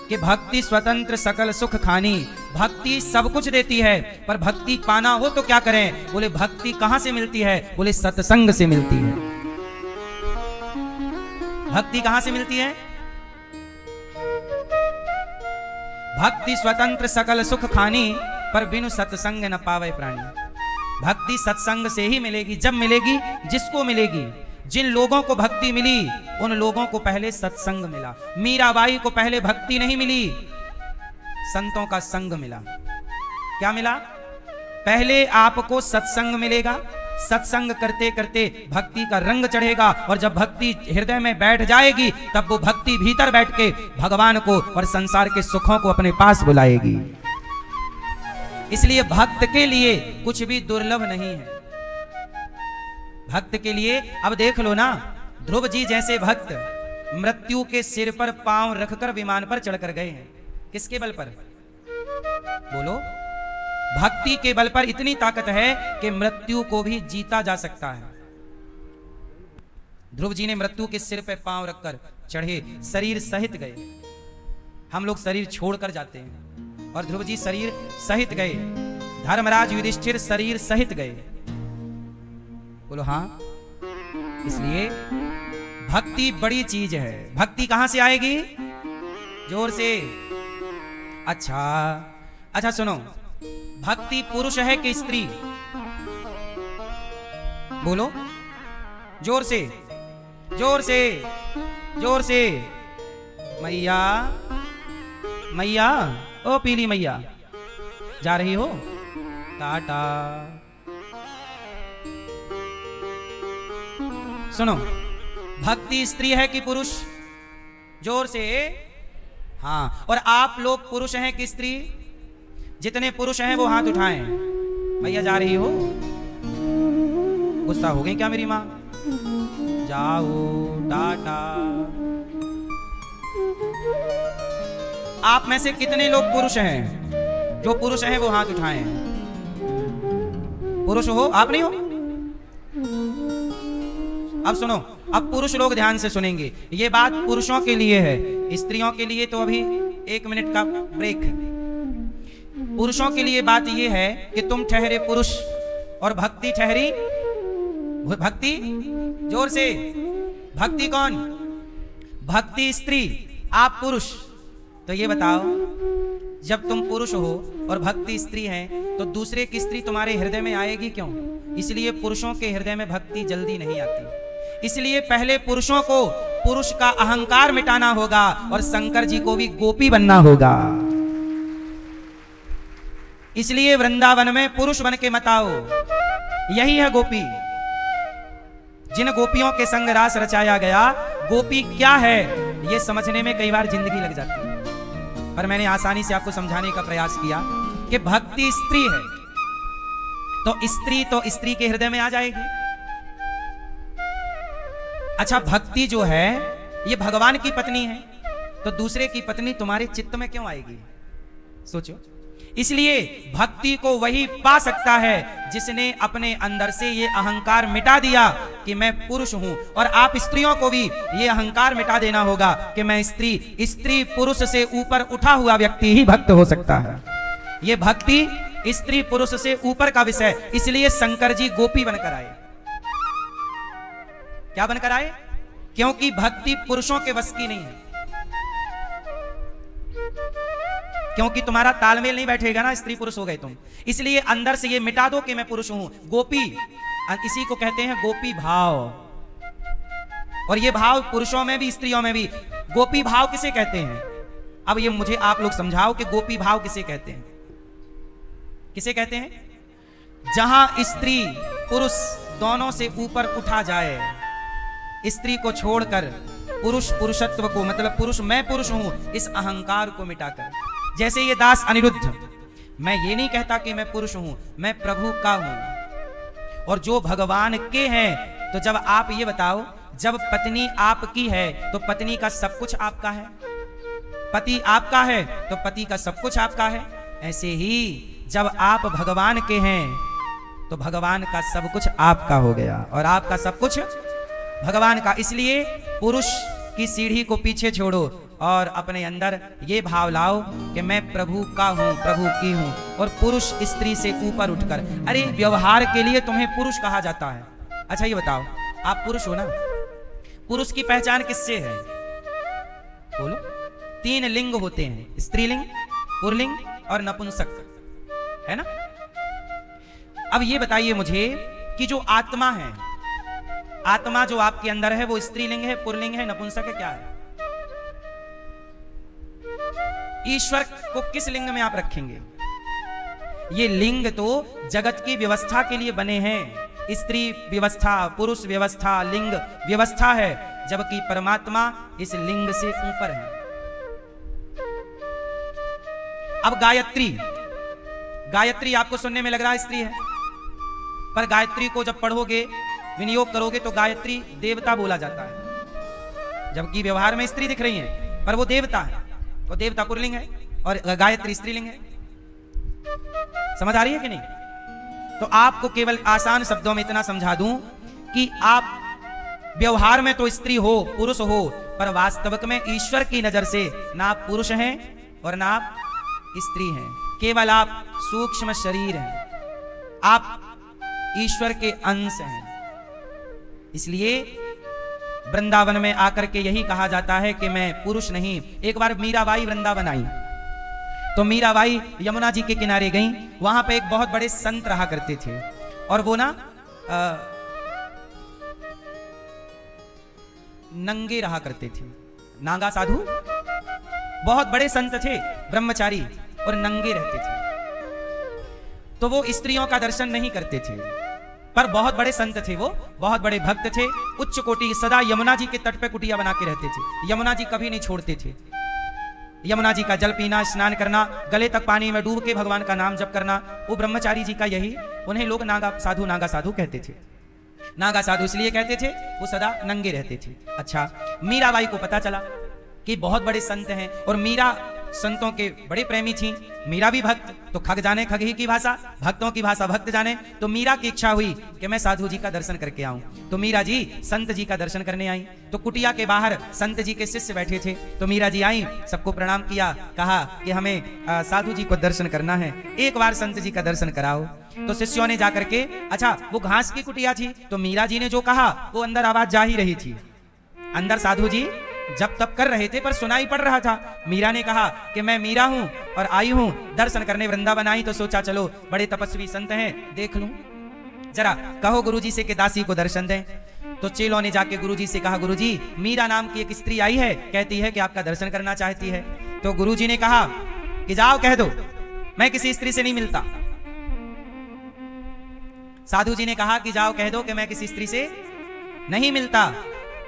कि भक्ति स्वतंत्र सकल सुख खानी। भक्ति सब कुछ देती है, पर भक्ति पाना हो तो क्या करें? बोले भक्ति कहां से मिलती है? बोले सत्संग से मिलती है। भक्ति कहां से मिलती है? भक्ति स्वतंत्र सकल सुख खानी, पर बिनु सत्संग न पावे प्राणी। भक्ति सत्संग से ही मिलेगी। जब मिलेगी? जिसको मिलेगी। जिन लोगों को भक्ति मिली, उन लोगों को पहले सत्संग मिला। मीराबाई को पहले भक्ति नहीं मिली, संतों का संग मिला। क्या मिला? पहले आपको सत्संग मिलेगा, सत्संग करते करते भक्ति का रंग चढ़ेगा, और जब भक्ति हृदय में बैठ जाएगी, तब वो भक्ति भीतर बैठ के भगवान को और संसार के सुखों को अपने पास बुलाएगी। इसलिए भक्त के लिए कुछ भी दुर्लभ नहीं है। भक्त के लिए, अब देख लो ना, ध्रुव जी जैसे भक्त मृत्यु के सिर पर पांव रखकर विमान पर चढ़कर गए हैं। किसके बल पर? बोलो। भक्ति के बल पर इतनी ताकत है कि मृत्यु को भी जीता जा सकता है। ध्रुव जी ने मृत्यु के सिर पर पांव रखकर चढ़े, शरीर सहित गए। हम लोग शरीर छोड़कर जाते हैं, और ध्रुव जी शरीर सहित गए। धर्मराज युधिष्ठिर शरीर सहित गए। बोलो हाँ। इसलिए भक्ति बड़ी चीज है। भक्ति कहां से आएगी? जोर से। अच्छा सुनो, भक्ति पुरुष है कि स्त्री? बोलो जोर से, जोर से, जोर से। मैया, मैया, ओ पीली मैया, जा रही हो? टाटा। सुनो, भक्ति स्त्री है कि पुरुष? जोर से। हाँ। और आप लोग पुरुष हैं कि स्त्री? जितने पुरुष हैं वो हाथ उठाएं। मैया जा रही हो? गुस्सा हो गई क्या मेरी माँ? जाओ, टाटा। आप में से कितने लोग पुरुष हैं? जो पुरुष हैं वो हाथ उठाएं। पुरुष हो? आप नहीं हो? अब सुनो, अब पुरुष लोग ध्यान से सुनेंगे। ये बात पुरुषों के लिए है, स्त्रियों के लिए तो अभी 1 मिनट का ब्रेक है। पुरुषों के लिए बात यह है कि तुम ठहरे पुरुष और भक्ति ठहरी भक्ति। जोर से। भक्ति कौन? भक्ति स्त्री, आप पुरुष। तो ये बताओ, जब तुम पुरुष हो और भक्ति स्त्री है, तो दूसरे की स्त्री तुम्हारे हृदय में आएगी क्यों? इसलिए पुरुषों के हृदय में भक्ति जल्दी नहीं आती। इसलिए पहले पुरुषों को पुरुष का अहंकार मिटाना होगा, और शंकर जी को भी गोपी बनना होगा। इसलिए वृंदावन में पुरुष बन के मत आओ। यही है गोपी। जिन गोपियों के संग रास रचाया गया, गोपी क्या है ये समझने में कई बार जिंदगी लग जाती है, पर मैंने आसानी से आपको समझाने का प्रयास किया कि भक्ति स्त्री है, तो स्त्री के हृदय में आ जाएगी। अच्छा, भक्ति जो है ये भगवान की पत्नी है, तो दूसरे की पत्नी तुम्हारे चित्त में क्यों आएगी? सोचो। इसलिए भक्ति को वही पा सकता है जिसने अपने अंदर से ये अहंकार मिटा दिया कि मैं पुरुष हूं। और आप स्त्रियों को भी ये अहंकार मिटा देना होगा कि मैं स्त्री। स्त्री पुरुष से ऊपर उठा हुआ व्यक्ति ही भक्त हो सकता है। ये भक्ति स्त्री पुरुष से ऊपर का विषय। इसलिए शंकर जी गोपी बनकर आए। क्या बनकर आए? क्योंकि भक्ति पुरुषों के वश की नहीं है। क्योंकि तुम्हारा तालमेल नहीं बैठेगा ना, स्त्री पुरुष हो गए तुम। इसलिए अंदर से ये मिटा दो कि मैं पुरुष हूं। गोपी, इसी को कहते हैं गोपी भाव। और ये भाव पुरुषों में भी स्त्रियों में भी। गोपी भाव किसे कहते हैं? अब ये मुझे आप लोग समझाओ कि गोपी भाव किसे कहते हैं? किसे कहते हैं? जहां स्त्री पुरुष दोनों से ऊपर उठा जाए, स्त्री को छोड़कर पुरुष पुरुषत्व को, मतलब पुरुष मैं पुरुष हूं, इस अहंकार को मिटाकर। जैसे ये दास अनिरुद्ध, मैं ये नहीं कहता कि मैं पुरुष हूं, मैं प्रभु का हूं और जो भगवान के हैं। तो जब आप ये बताओ, जब पत्नी आपकी है तो पत्नी का सब कुछ आपका है, पति आपका है तो पति का सब कुछ आपका है। ऐसे ही जब आप भगवान के हैं तो भगवान का सब कुछ आपका हो गया और आपका सब कुछ भगवान का। इसलिए पुरुष की सीढ़ी को पीछे छोड़ो और अपने अंदर ये भाव लाओ कि मैं प्रभु का हूं, प्रभु की हूं। और पुरुष स्त्री से ऊपर उठकर, अरे व्यवहार के लिए तुम्हें पुरुष कहा जाता है। अच्छा ये बताओ, आप पुरुष हो ना? पुरुष की पहचान किससे है? बोलो। 3 लिंग होते हैं, स्त्रीलिंग, पुल्लिंग और नपुंसक, है ना? अब ये बताइए मुझे कि जो आत्मा है, आत्मा जो आपके अंदर है, वो स्त्रीलिंग है, पुल्लिंग है, नपुंसक है, क्या है? ईश्वर को किस लिंग में आप रखेंगे? ये लिंग तो जगत की व्यवस्था के लिए बने हैं। स्त्री व्यवस्था, पुरुष व्यवस्था, लिंग व्यवस्था है, जबकि परमात्मा इस लिंग से ऊपर है। अब गायत्री, गायत्री आपको सुनने में लग रहा है स्त्री है, पर गायत्री को जब पढ़ोगे, विनियोग करोगे तो गायत्री देवता बोला जाता है, जबकि व्यवहार में स्त्री दिख रही है, पर वो देवता है। वो देवता पुल्लिंग है और गायत्री स्त्रीलिंग है। समझ आ रही है कि नहीं? तो आपको केवल आसान शब्दों में इतना समझा दूं कि आप व्यवहार में तो स्त्री हो, पुरुष हो, पर वास्तविक में ईश्वर की नजर से ना आप पुरुष हैं और ना आप स्त्री हैं। केवल आप सूक्ष्म शरीर हैं, आप ईश्वर के अंश हैं। इसलिए वृंदावन में आकर के यही कहा जाता है कि मैं पुरुष नहीं। एक बार मीराबाई वृंदावन आई तो मीराबाई यमुना जी के किनारे गई। वहां पे एक बहुत बड़े संत रहा करते थे और वो ना नंगे रहा करते थे। नागा साधु, बहुत बड़े संत थे, ब्रह्मचारी, और नंगे रहते थे। तो वो स्त्रियों का दर्शन नहीं करते थे, पर बहुत बड़े संत थे, वो बहुत बड़े भक्त थे, उच्च कोटि, सदा यमुना जी के तट पे कुटिया बना के रहते थे। यमुना जी कभी नहीं छोड़ते थे। यमुना जी का जल पीना, स्नान करना, गले तक पानी में डूब के भगवान का नाम जप करना, वो ब्रह्मचारी जी का यही, उन्हें लोग नागा साधु कहते थे। नागा साधु इसलिए कहते थे, वो सदा नंगे रहते थे। अच्छा, मीराबाई को पता चला कि बहुत बड़े संत हैं और मीरा संतों के बड़े प्रेमी थी। मीरा भी भक्त, तो खग जाने खग ही की भाषा, भक्तों की भाषा भक्त जाने। तो मीरा की इच्छा हुई कि मैं साधु जी का दर्शन करके आऊं। तो मीरा जी संत जी का दर्शन करने आई। तो कुटिया के बाहर संत जी के शिष्य बैठे थे। तो मीरा जी आई, सबको प्रणाम किया, कहा कि हमें साधु जी को दर्शन करना है, एक बार संत जी का दर्शन कराओ। तो शिष्यों ने जाकर के, अच्छा वो घास की कुटिया थी, तो मीरा जी ने जो कहा वो अंदर आवाज जा ही रही थी। अंदर साधु जी जब तब कर रहे थे पर सुनाई पड़ रहा था। मीरा ने कहा कि मैं मीरा हूं और आई हूं दर्शन करने वृंदावन आई, तो सोचा चलो बड़े तपस्वी संत हैं, देख लूं, जरा कहो गुरुजी से कि दासी को दर्शन दें। तो चेलों ने जाके गुरुजी से कहा, गुरुजी मीरा नाम की एक स्त्री आई है, कहती है कि आपका दर्शन करना चाहती है। तो गुरुजी ने कहा कि जाओ कह दो मैं किसी स्त्री से नहीं मिलता। साधु जी ने कहा कि जाओ कह दो कि मैं किसी स्त्री से नहीं मिलता।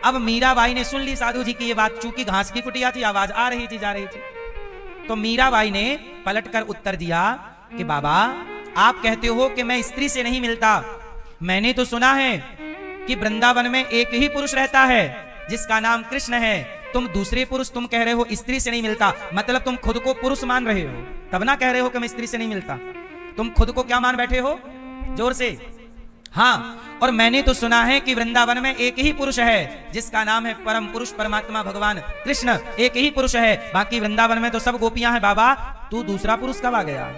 अब मीराबाई ने सुन ली साधु जी की ये बात, चूंकि घास की कुटिया थी, आवाज आ रही थी, जा रही थी। तो मीराबाई ने पलटकर उत्तर दिया कि बाबा आप कहते हो कि मैं स्त्री से नहीं मिलता, मैंने तो सुना है कि वृंदावन में एक ही पुरुष रहता है जिसका नाम कृष्ण है। तुम दूसरे पुरुष तुम कह रहे हो स्त्री से नहीं मिलता, मतलब तुम खुद को पुरुष मान रहे हो, तब ना कह रहे हो कि मैं स्त्री से नहीं मिलता। तुम खुद को क्या मान बैठे हो? जोर से। हाँ, और मैंने तो सुना है कि वृंदावन में एक ही पुरुष है जिसका नाम है परम पुरुष परमात्मा भगवान कृष्ण, एक ही पुरुष है, बाकी वृंदावन में तो सब गोपियां हैं। बाबा तू दूसरा पुरुष कब आ गया?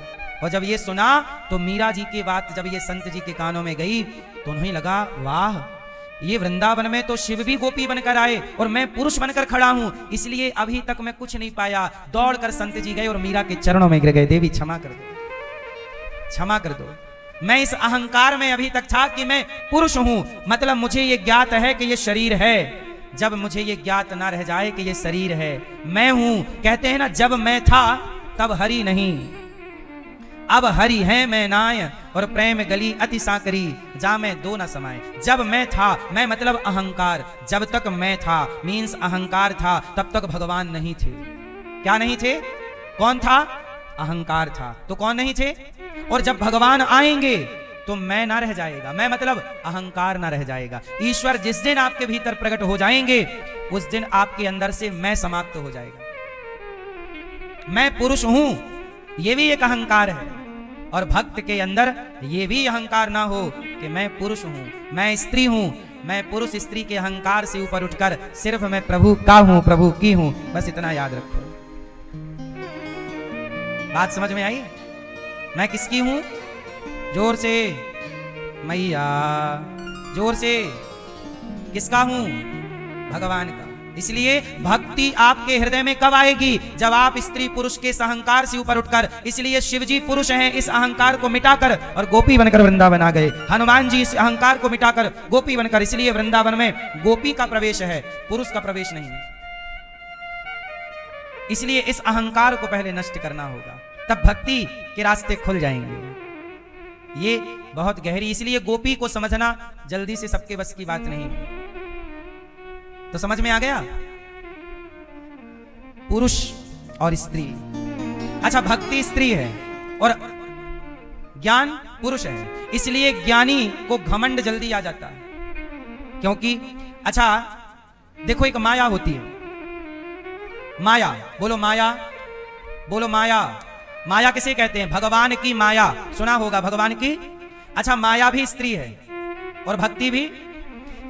और जब ये सुना तो मीरा जी की बात जब ये संत जी के कानों में गई तो उन्हें लगा वाह, ये वृंदावन में तो शिव भी गोपी बनकर आए और मैं पुरुष बनकर खड़ा हूं, इसलिए अभी तक मैं कुछ नहीं पाया। दौड़कर संत जी गए और मीरा के चरणों में गिर गए, देवी क्षमा कर दो, क्षमा कर दो। मैं इस अहंकार में अभी तक था कि मैं पुरुष हूं, मतलब मुझे ये ज्ञात है कि ये शरीर है। जब मुझे ये ज्ञात ना रह जाए कि ये शरीर है, मैं हूं। कहते हैं ना, जब मैं था तब हरि नहीं, अब हरि है मैं नाय, और प्रेम गली अति साकरी, जा मैं दो न समाए। जब मैं था, मैं मतलब अहंकार, जब तक मैं था मीन्स अहंकार था, तब तक भगवान नहीं थे। क्या नहीं थे? कौन था? अहंकार था। तो कौन नहीं थे? और जब भगवान आएंगे तो मैं ना रह जाएगा, मैं मतलब अहंकार ना रह जाएगा। ईश्वर जिस दिन आपके भीतर प्रकट हो जाएंगे, उस दिन आपके अंदर से मैं समाप्त हो जाएगा। मैं पुरुष हूं, ये भी एक अहंकार है, और भक्त के अंदर ये भी अहंकार ना हो कि मैं पुरुष हूं, मैं स्त्री हूं। मैं पुरुष स्त्री के अहंकार से ऊपर उठकर सिर्फ मैं प्रभु का हूं, प्रभु की हूं, बस इतना याद रखो। बात समझ में आई? मैं किसकी हूं? जोर से, मैया, जोर से। किसका हूं? भगवान का। इसलिए भक्ति आपके हृदय में कब आएगी? जब आप स्त्री पुरुष के अहंकार से ऊपर उठकर। इसलिए शिव जी पुरुष हैं, इस अहंकार को मिटाकर और गोपी बनकर वृंदावन आ गए। हनुमान जी इस अहंकार को मिटाकर गोपी बनकर, इसलिए वृंदावन में गोपी का प्रवेश है, पुरुष का प्रवेश नहीं है। इसलिए इस अहंकार को पहले नष्ट करना होगा, तब भक्ति के रास्ते खुल जाएंगे। ये बहुत गहरी, इसलिए गोपी को समझना जल्दी से सबके बस की बात नहीं है। तो समझ में आ गया? पुरुष और स्त्री। अच्छा, भक्ति स्त्री है और ज्ञान पुरुष है, इसलिए ज्ञानी को घमंड जल्दी आ जाता है। क्योंकि अच्छा देखो, एक माया होती है, माया, बोलो माया, बोलो माया। माया किसे कहते हैं? भगवान की माया, सुना होगा भगवान की। अच्छा, माया भी स्त्री है और भक्ति भी,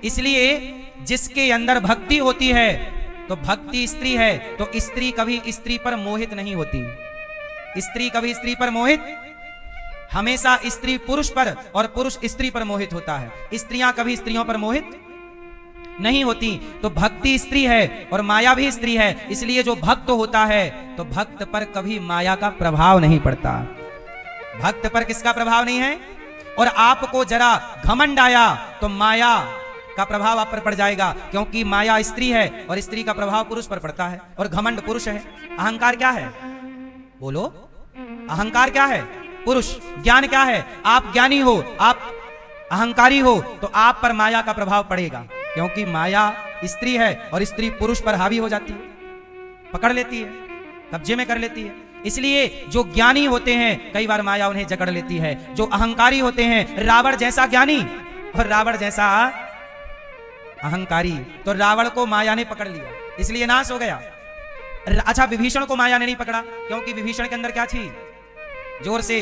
इसलिए जिसके अंदर भक्ति होती है तो भक्ति स्त्री है, तो स्त्री कभी स्त्री पर मोहित नहीं होती। स्त्री कभी स्त्री पर मोहित, हमेशा स्त्री पुरुष पर और पुरुष स्त्री पर मोहित होता है। स्त्रियां कभी स्त्रियों पर मोहित नहीं होती। तो भक्ति स्त्री है और माया भी स्त्री है, इसलिए जो भक्त होता है तो भक्त पर कभी माया का प्रभाव नहीं पड़ता। भक्त पर किसका प्रभाव नहीं है? और आपको जरा घमंड आया तो माया का प्रभाव आप पर पड़ जाएगा, क्योंकि माया स्त्री है और स्त्री का प्रभाव पुरुष पर पड़ता है और घमंड पुरुष है। अहंकार क्या है? बोलो, अहंकार क्या है? पुरुष। ज्ञान क्या है? आप ज्ञानी हो, आप अहंकारी हो, तो आप पर माया का प्रभाव पड़ेगा, क्योंकि माया स्त्री है और स्त्री पुरुष पर हावी हो जाती है, पकड़ लेती है, कब्जे में कर लेती है। इसलिए जो ज्ञानी होते हैं कई बार माया उन्हें जकड़ लेती है। जो अहंकारी होते हैं, रावण जैसा ज्ञानी और रावण जैसा अहंकारी, तो रावण को माया ने पकड़ लिया, इसलिए नाश हो गया। अच्छा, विभीषण को माया ने नहीं पकड़ा, क्योंकि विभीषण के अंदर क्या थी? जोर से।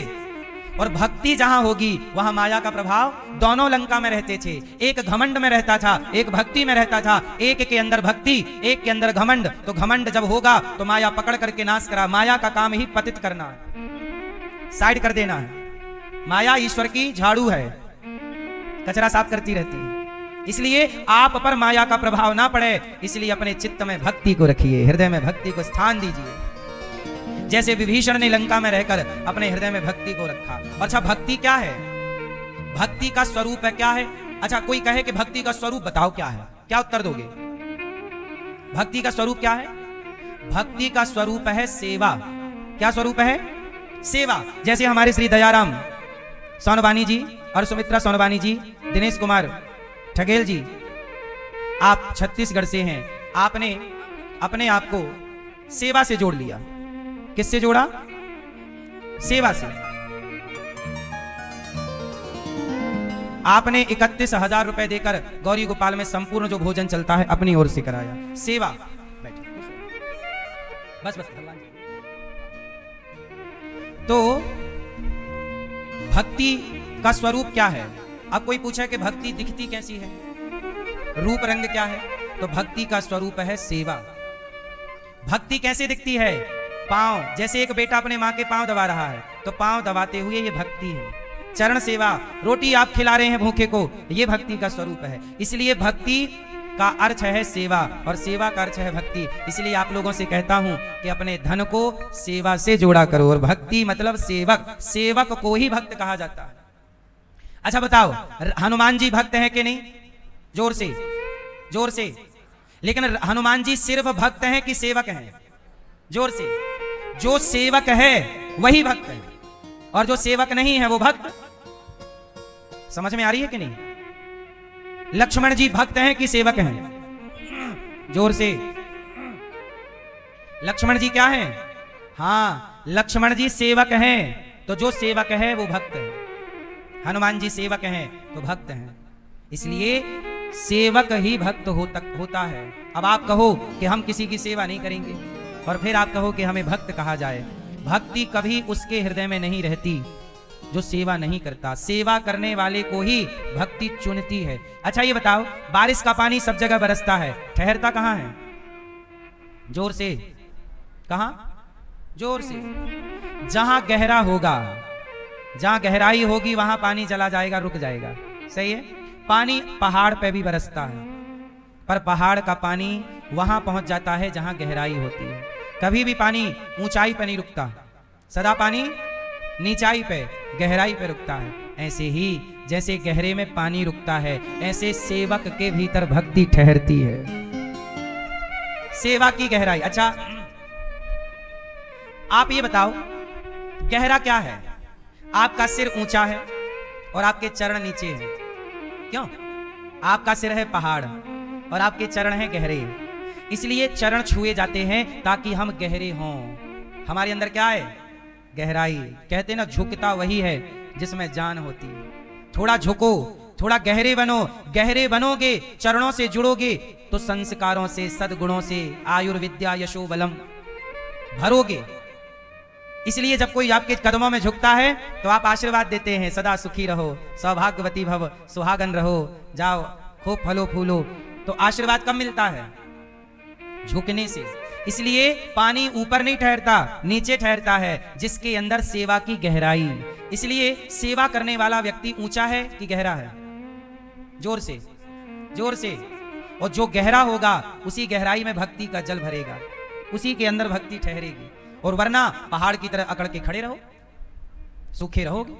और भक्ति जहां होगी वहां माया का प्रभाव, दोनों लंका में रहते थे, एक घमंड में रहता था, एक भक्ति में रहता था। एक के अंदर भक्ति, एक के अंदर घमंड। तो घमंड जब होगा तो माया पकड़ करके नाश करा। माया का काम ही पतित करना है, साइड कर देना है। माया ईश्वर की झाड़ू है, कचरा साफ करती रहती है। इसलिए आप पर माया का प्रभाव ना पड़े, इसलिए अपने चित्त में भक्ति को रखिए, हृदय में भक्ति को स्थान दीजिए। जैसे विभीषण ने लंका में रहकर अपने हृदय में भक्ति को रखा। अच्छा, भक्ति क्या है? भक्ति का स्वरूप है क्या है? अच्छा, कोई कहे कि भक्ति का स्वरूप बताओ क्या है, क्या उत्तर दोगे? भक्ति का स्वरूप क्या है? भक्ति का स्वरूप है सेवा। क्या स्वरूप है? सेवा। जैसे हमारे श्री दयाराम सोनवानी जी और सुमित्रा सोनवानी जी, दिनेश कुमार ठगेल जी, आप छत्तीसगढ़ से हैं। आपने अपने आप को सेवा से जोड़ लिया। किससे जोड़ा? सेवा से। आपने 31,000 रुपए देकर गौरी गोपाल में संपूर्ण जो भोजन चलता है अपनी ओर से कराया। सेवा। बैठे, बस बस। तो भक्ति का स्वरूप क्या है? अब कोई पूछा कि भक्ति दिखती कैसी है, रूप रंग क्या है? तो भक्ति का स्वरूप है सेवा। भक्ति कैसे दिखती है? पांव, जैसे एक बेटा अपने माँ के पांव दबा रहा है, तो पांव दबाते हुए ये भक्ति है। चरण सेवा, रोटी आप खिला रहे हैं भूखे को, ये भक्ति का स्वरूप है। इसलिए भक्ति का अर्थ है सेवा और सेवा का अर्थ है भक्ति। इसलिए आप लोगों से कहता हूं कि अपने धन को सेवा से जोड़ा करो, और भक्ति मतलब सेवक, सेवक को ही भक्त कहा जाता है। अच्छा बताओ, हनुमान जी भक्त हैं कि नहीं? जोर से, जोर से। लेकिन हनुमान जी सिर्फ भक्त हैं कि सेवक हैं? जोर से। जो सेवक है वही भक्त है, और जो सेवक नहीं है वो भक्त। समझ में आ रही है कि नहीं? लक्ष्मण जी भक्त हैं कि सेवक हैं? जोर से। लक्ष्मण जी क्या हैं? हाँ, लक्ष्मण जी सेवक हैं, तो जो सेवक है वो भक्त है। हनुमान जी सेवक हैं तो भक्त हैं। इसलिए सेवक ही भक्त होता है। अब आप कहो कि हम किसी की सेवा नहीं करेंगे, और फिर आप कहो कि हमें भक्त कहा जाए। भक्ति कभी उसके हृदय में नहीं रहती जो सेवा नहीं करता। सेवा करने वाले को ही भक्ति चुनती है। अच्छा ये बताओ, बारिश का पानी सब जगह बरसता है, ठहरता कहां है? जोर से। कहां? जोर से। जहां गहरा होगा, जहां गहराई होगी वहां पानी चला जाएगा, रुक जाएगा। सही है? पानी पहाड़ पे भी बरसता है, पर पहाड़ का पानी वहां पहुंच जाता है जहां गहराई होती है। कभी भी पानी ऊंचाई पे नहीं रुकता, सदा पानी नीचाई पे, गहराई पे रुकता है। ऐसे ही जैसे गहरे में पानी रुकता है, ऐसे सेवक के भीतर भक्ति ठहरती है। सेवा की गहराई। अच्छा आप ये बताओ, गहरा क्या है? आपका सिर ऊंचा है और आपके चरण नीचे हैं। क्यों? आपका सिर है पहाड़ और आपके चरण हैं गहरे, इसलिए चरण छुए जाते हैं ताकि हम गहरे हों। हमारे अंदर क्या है? गहराई। कहते ना, झुकता वही है जिसमें जान होती है। थोड़ा झुको, थोड़ा गहरे बनो। गहरे बनोगे, चरणों से जुड़ोगे तो संस्कारों से, सद्गुणों से, आयुर्विद्या यशो बलम भरोगे। इसलिए जब कोई आपके कदमों में झुकता है तो आप आशीर्वाद देते हैं, सदा सुखी रहो, सौभाग्यवती भव, सुहागन रहो, जाओ खूब फलो फूलो। तो आशीर्वाद कब मिलता है? झुकने से। इसलिए पानी ऊपर नहीं ठहरता, नीचे ठहरता है, जिसके अंदर सेवा की गहराई। इसलिए सेवा करने वाला व्यक्ति ऊंचा है कि गहरा है? जोर से, जोर से। और जो गहरा होगा उसी गहराई में भक्ति का जल भरेगा, उसी के अंदर भक्ति ठहरेगी। और वरना पहाड़ की तरह अकड़ के खड़े रहो, सूखे रहोगे।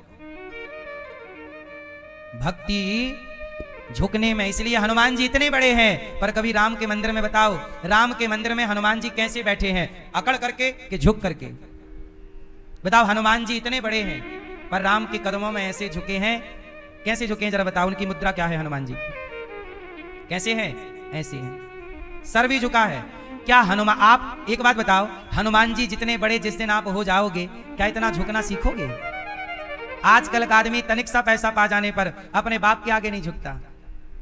भक्ति झुकने में। इसलिए हनुमान जी इतने बड़े हैं, पर कभी राम के मंदिर में बताओ, राम के मंदिर में हनुमान जी कैसे बैठे हैं? अकड़ करके कि झुक करके? बताओ, हनुमान जी इतने बड़े हैं पर राम के कदमों में ऐसे झुके हैं। कैसे झुके हैं जरा बताओ? उनकी मुद्रा क्या है? हनुमान जी कैसे हैं? ऐसे हैं, सर भी झुका है। क्या हनुमान, आप एक बात बताओ, हनुमान जी जितने बड़े जिस दिन आप हो जाओगे, क्या इतना झुकना सीखोगे? आजकल का आदमी तनिक सा पैसा पा जाने पर अपने बाप के आगे नहीं झुकता,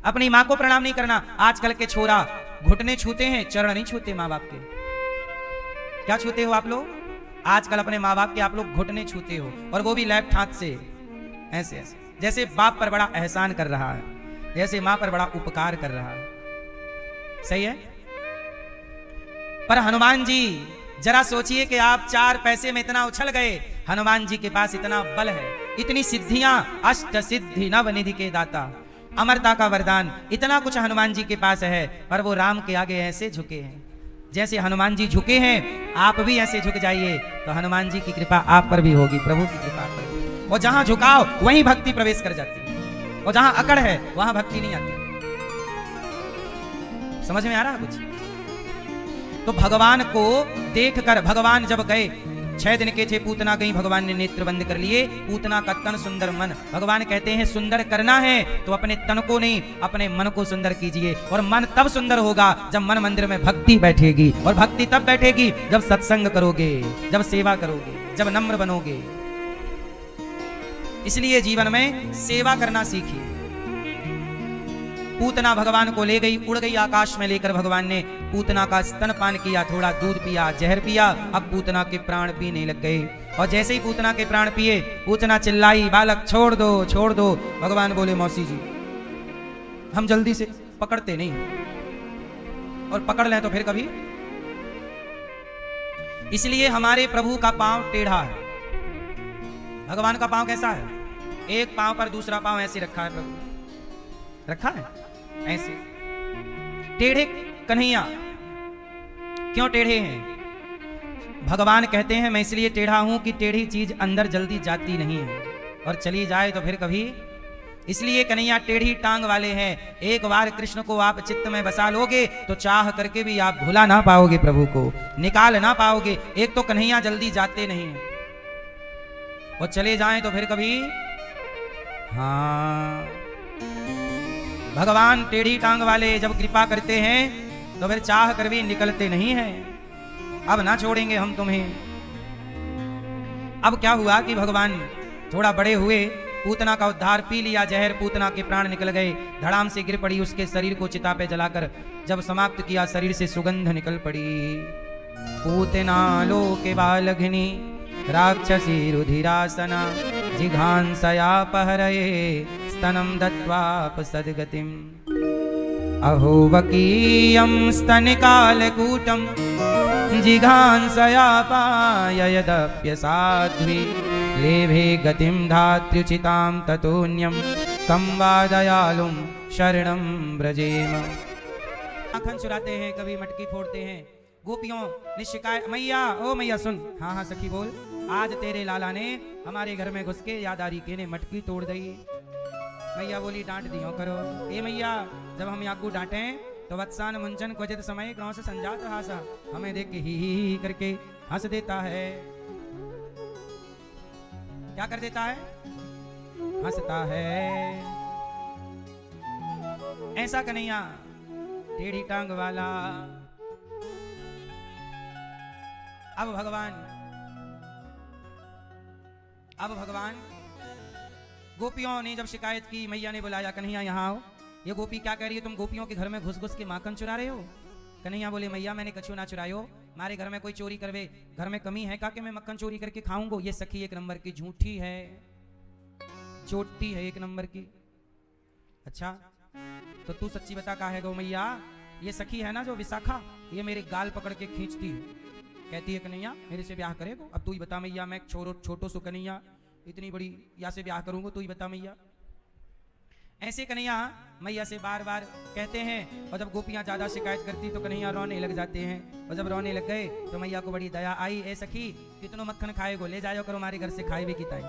अपनी मां को प्रणाम नहीं करना। आजकल के छोरा घुटने छूते हैं, चरण नहीं छूते मां बाप के। क्या छूते हो आप लोग? आजकल अपने मां बाप के आप लोग घुटने छूते हो, और वो भी लेफ्ट हाथ से, ऐसे ऐसे, जैसे बाप पर बड़ा एहसान कर रहा है, जैसे मां पर बड़ा उपकार कर रहा है। सही है? पर हनुमान जी, जरा सोचिए कि आप 4 पैसे में इतना उछल गए, हनुमान जी के पास इतना बल है, इतनी सिद्धियां, अष्ट सिद्धि नवनिधि के दाता, अमरता का वरदान, इतना कुछ हनुमान जी के पास है, पर वो राम के आगे ऐसे झुके हैं। जैसे हनुमान जी झुके हैं, आप भी ऐसे झुक जाइए तो हनुमान जी की कृपा आप पर भी होगी, प्रभु की कृपा आप पर होगी। और जहां झुकाओ वहीं भक्ति प्रवेश कर जाती है, और जहां अकड़ है वहां भक्ति नहीं आती। समझ में आ रहा है कुछ? तो भगवान को देखकर, भगवान जब गए, 6 दिन के थे, पूतना गई, भगवान ने नेत्र बंद कर लिए, पूतना का तन सुंदर मन। भगवान कहते हैं सुंदर करना है तो अपने तन को नहीं, अपने मन को सुंदर कीजिए। और मन तब सुंदर होगा जब मन मंदिर में भक्ति बैठेगी, और भक्ति तब बैठेगी जब सत्संग करोगे, जब सेवा करोगे, जब नम्र बनोगे। इसलिए जीवन में सेवा करना सीखिए। पूतना भगवान को ले गई, उड़ गई आकाश में लेकर। भगवान ने पूतना का स्तनपान किया, थोड़ा दूध पिया, जहर पिया, अब पूतना के प्राण पीने लग गए। और जैसे ही पूतना के प्राण पिए, पूतना चिल्लाई, बालक छोड़ दो, छोड़ दो। भगवान बोले, मौसी जी हम जल्दी से पकड़ते नहीं, और पकड़ लें तो फिर कभी। इसलिए हमारे प्रभु का पांव टेढ़ा है। भगवान का पांव कैसा है? एक पांव पर दूसरा पांव ऐसे रखा है प्रभु, रखा है ऐसे। टेढ़े कन्हैया क्यों टेढ़े हैं? भगवान कहते हैं मैं इसलिए टेढ़ा हूं कि टेढ़ी चीज अंदर जल्दी जाती नहीं है, और चली जाए तो फिर कभी, इसलिए कन्हैया टेढ़ी टांग वाले हैं। एक बार कृष्ण को आप चित्त में बसा लोगे तो चाह करके भी आप भुला ना पाओगे, प्रभु को निकाल ना पाओगे। एक तो कन्हैया जल्दी जाते नहीं है, और चले जाएं तो फिर कभी, हाँ भगवान टेढ़ी टांग वाले जब कृपा करते हैं तो फिर चाह कर भी निकलते नहीं हैं। अब ना छोड़ेंगे हम तुम्हें। अब क्या हुआ कि भगवान थोड़ा बड़े हुए, पूतना का उद्धार, पी लिया जहर, पूतना के प्राण निकल गए, धड़ाम से गिर पड़ी, उसके शरीर को चिता पे जलाकर जब समाप्त किया शरीर से सुगंध निकल पड़ी। पूतना लोके बालघिनी राक्षसी रुधिरासना जिघांसयापहरये स्तनं दत्वाप सद्गतिम्। अहो वकीयं स्तनिकालकूटं जिघांसयापाययदप्यसाध्वी लेभे गतिं धात्र्युचितां ततोऽन्यं कं वा दयालुं शरणं व्रजेम। माखन चुराते हैं, कभी मटकी फोड़ते हैं। गोपियों ने शिकायत, मैया ओ मैया सुन, हाँ हाँ सखी बोल, आज तेरे लाला ने हमारे घर में घुस के यादारी के ने मटकी तोड़ दी। मैया बोली डांट दियो करो। ए मैया, जब हम याकू डांटे तो वत्सान मुंचन क्वचित समय गांव से संजात हासा, हमें देख के ही करके हंस देता है। क्या कर देता है? हंसता है। ऐसा कन्हैया टेढ़ी टांग वाला। अब भगवान गोपियों ने जब शिकायत की, मैया ने बुलाया, कन्हैया यहाँ आओ। ये गोपी क्या कह रही है? तुम गोपियों के घर में घुस घुस के माखन चुरा रहे हो। कन्हैया बोले मैया मैंने कछु ना चुरायो, हमारे घर में कोई चोरी करवे, घर में कमी है का कि मैं मक्खन चोरी करके खाऊंगा? ये सखी एक नंबर की झूठी है, चोटी है एक नंबर की। अच्छा तो तू सच्ची बता का है गो मैया? ये सखी है ना जो विशाखा, ये मेरे गाल पकड़ के खींचती है, कहती है कन्हैया मेरे से ब्याह करेगो? अब तू ही बता मैया, मैं छोटो सो कन्हैया इतनी बड़ी या से ब्याह करूंगा, तू ही बता मैया। ऐसे कन्हैया मैया से बार बार कहते हैं, और जब गोपियां ज्यादा शिकायत करती तो कन्हैया रोने लग जाते हैं, और जब रोने लग गए तो मैया को बड़ी दया आई। ए सखी कितनो मक्खन खाएगो, ले जाओ करो हमारे घर से खाए भी किताई।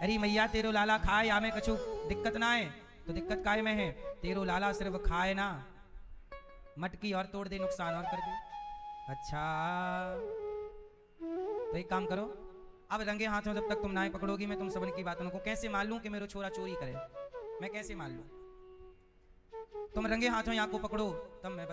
अरे मैया तेरो लाला खाए या में कछु दिक्कत ना है, तो दिक्कत काय में है? तेरो लाला सिर्फ खाए ना, मटकी और तोड़ दे, नुकसान और कर दे। अच्छा तो एक काम करो, अब रंगे हाथों जब तक तुम ना पकड़ोगी मैं तुम सबन की बातों को कैसे मान लूं कि मेरा छोरा चोरी करे? मैं कैसे मान लूं? तुम रंगे हाथों यहाँ को पकड़ो तब मैं